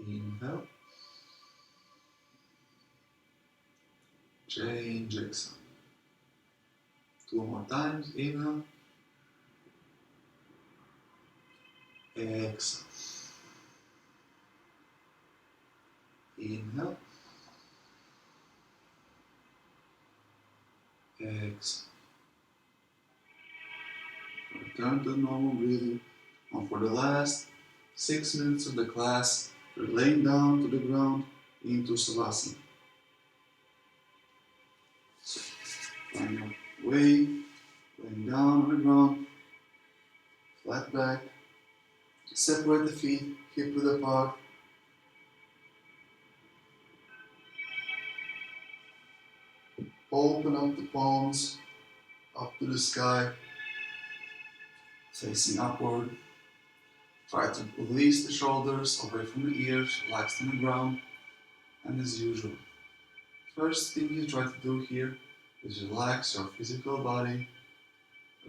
Inhale. Change, exhale. 2 more times. Inhale. Exhale. Inhale. Exhale. Return to normal breathing. And for the last 6 minutes of the class, you're laying down to the ground into Savasana. So, find your way, laying down on the ground, flat back. Separate the feet, hip width apart. Open up the palms, up to the sky, facing upward. Try to release the shoulders away from the ears, relax on the ground, and as usual. First thing you try to do here is relax your physical body,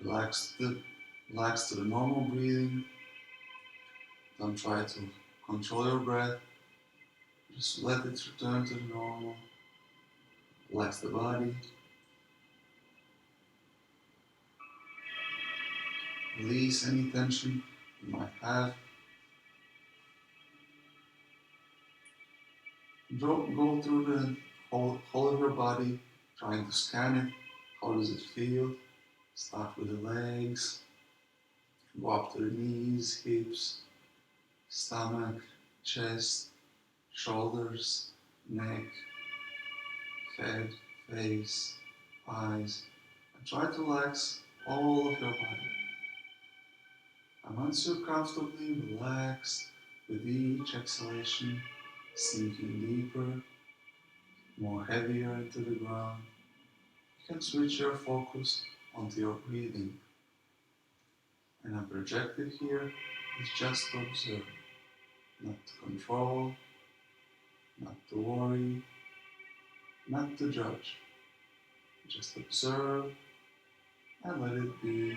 relax to the normal breathing. Don't try to control your breath, just let it return to the normal. Relax the body, release any tension you might have. Go through the whole of your body, trying to scan it. How does it feel? Start with the legs, go up to the knees, hips, stomach, chest, shoulders, neck, head, face, eyes, and try to relax all of your body. And once you're comfortably relaxed, with each exhalation, sinking deeper, more heavier into the ground, you can switch your focus onto your breathing. And our objective here is just to observe, not to control, not to worry, not to judge. Just observe and let it be.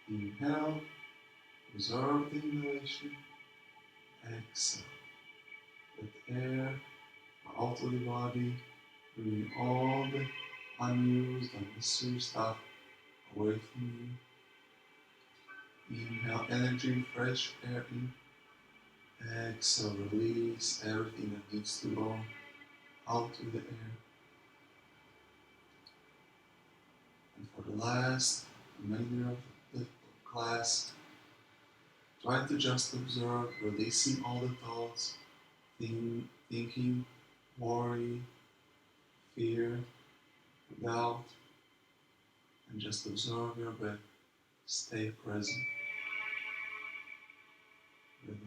Inhale, observe the inhalation, exhale. Let air out of the body, bringing all the unused, unnecessary stuff away from you. Inhale energy, fresh air in. Exhale, release everything that needs to go out with the air. And for the last remainder of the class, try to just observe, releasing all the thoughts, thinking, worry, fear, doubt, and just observe your breath. Stay present. Relax.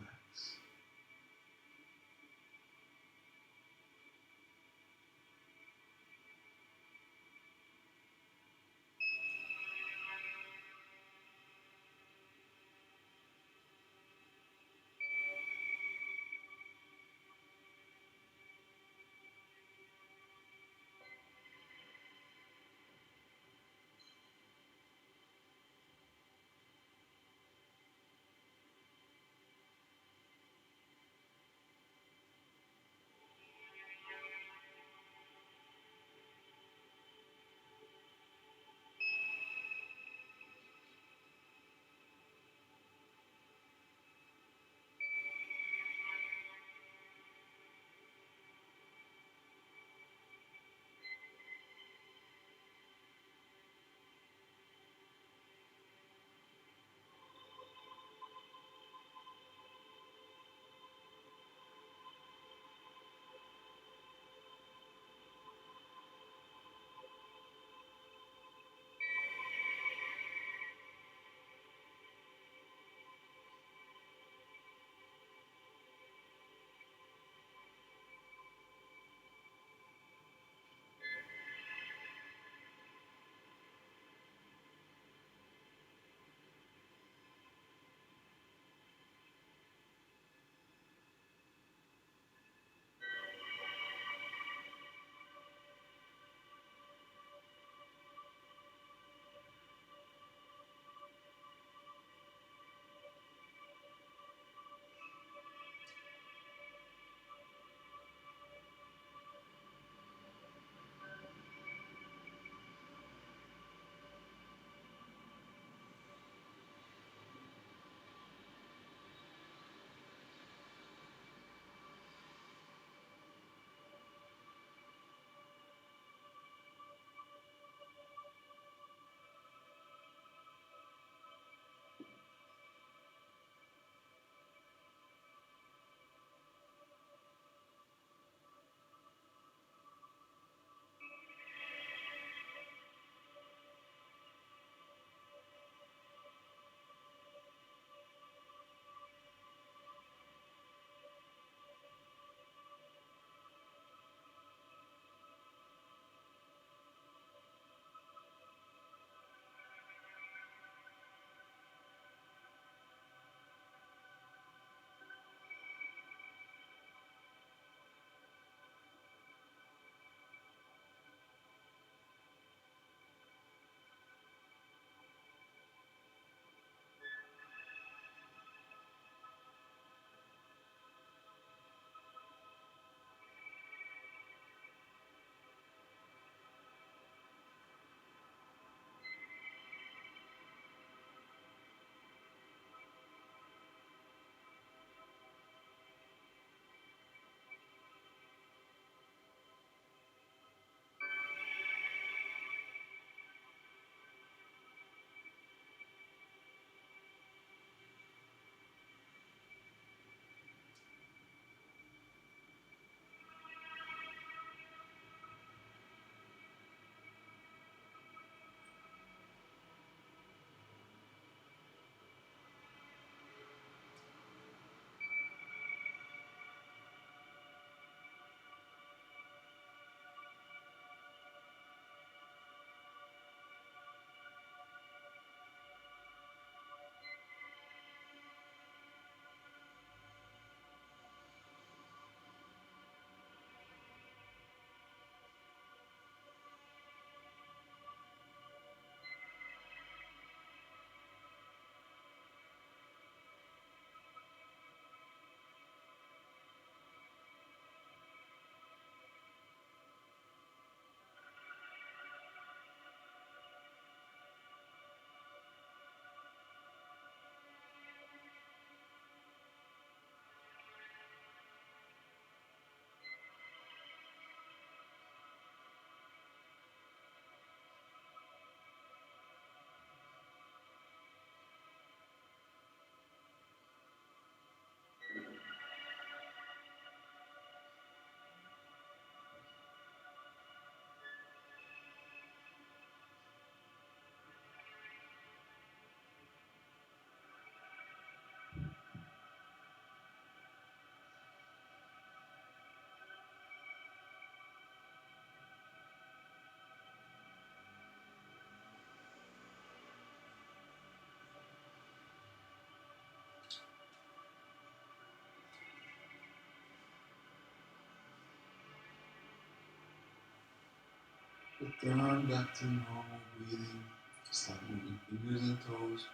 Return back to normal breathing. Start moving fingers and toes.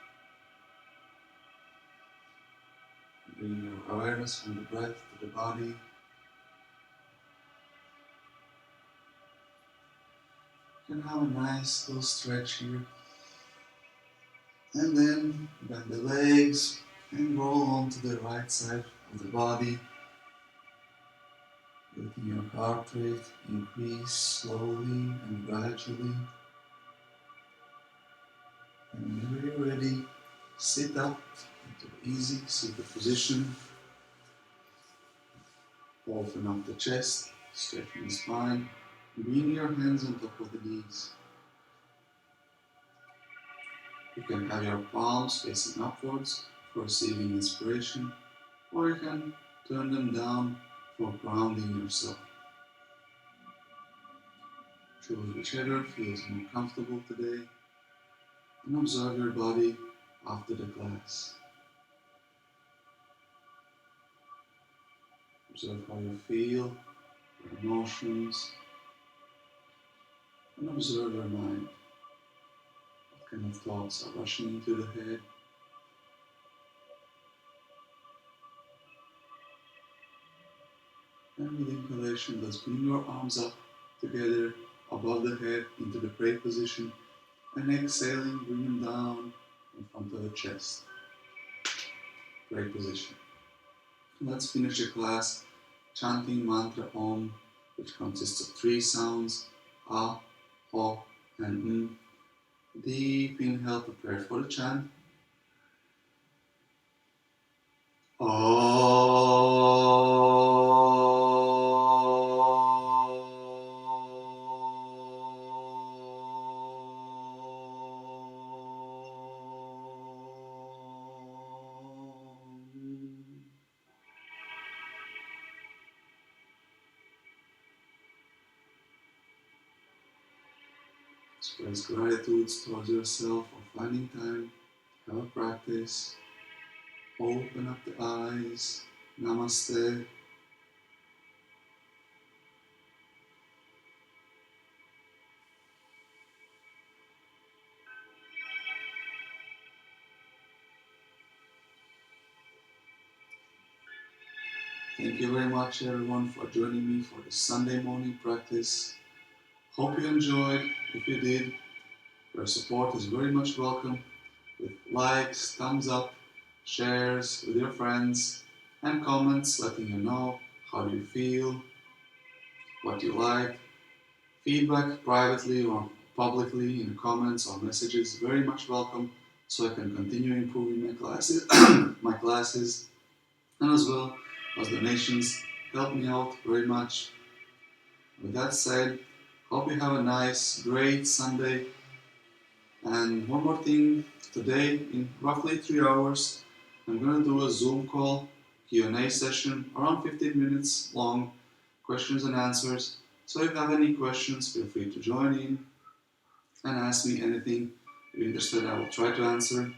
Bring your awareness from the breath to the body. You can have a nice little stretch here. And then bend the legs and roll onto the right side of the body. Letting your heart rate increase slowly and gradually. And whenever you're ready, sit up into easy seated position. Open up the chest, straighten the spine. Bring your hands on top of the knees. You can have your palms facing upwards for receiving inspiration, or you can turn them down for grounding yourself. Choose whichever feels more comfortable today, and observe your body after the class. Observe how you feel, your emotions, and observe your mind. What kind of thoughts are rushing into the head? And with inhalation, let's bring your arms up together above the head into the pray position. And exhaling, bring them down in front of the chest. Pray position. Let's finish the class chanting mantra Om, which consists of 3 sounds: A, O, and M. Deep inhale, prepare for the chant. Express gratitude towards yourself for finding time, have a practice. Open up the eyes. Namaste. Thank you very much everyone for joining me for this Sunday morning practice. Hope you enjoyed. If you did, your support is very much welcome with likes, thumbs up, shares with your friends, and comments letting you know how you feel, what you like. Feedback privately or publicly in comments or messages very much welcome, so I can continue improving my classes, and as well as donations help me out very much. With that said, hope you have a nice, great Sunday. And one more thing, today in roughly 3 hours, I'm going to do a Zoom call, Q&A session, around 15 minutes long, questions and answers. So if you have any questions, feel free to join in and ask me anything you're interested in. I will try to answer.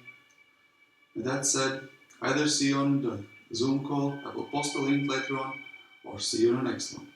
With that said, either see you on the Zoom call, I will post a link later on, or see you in the next one.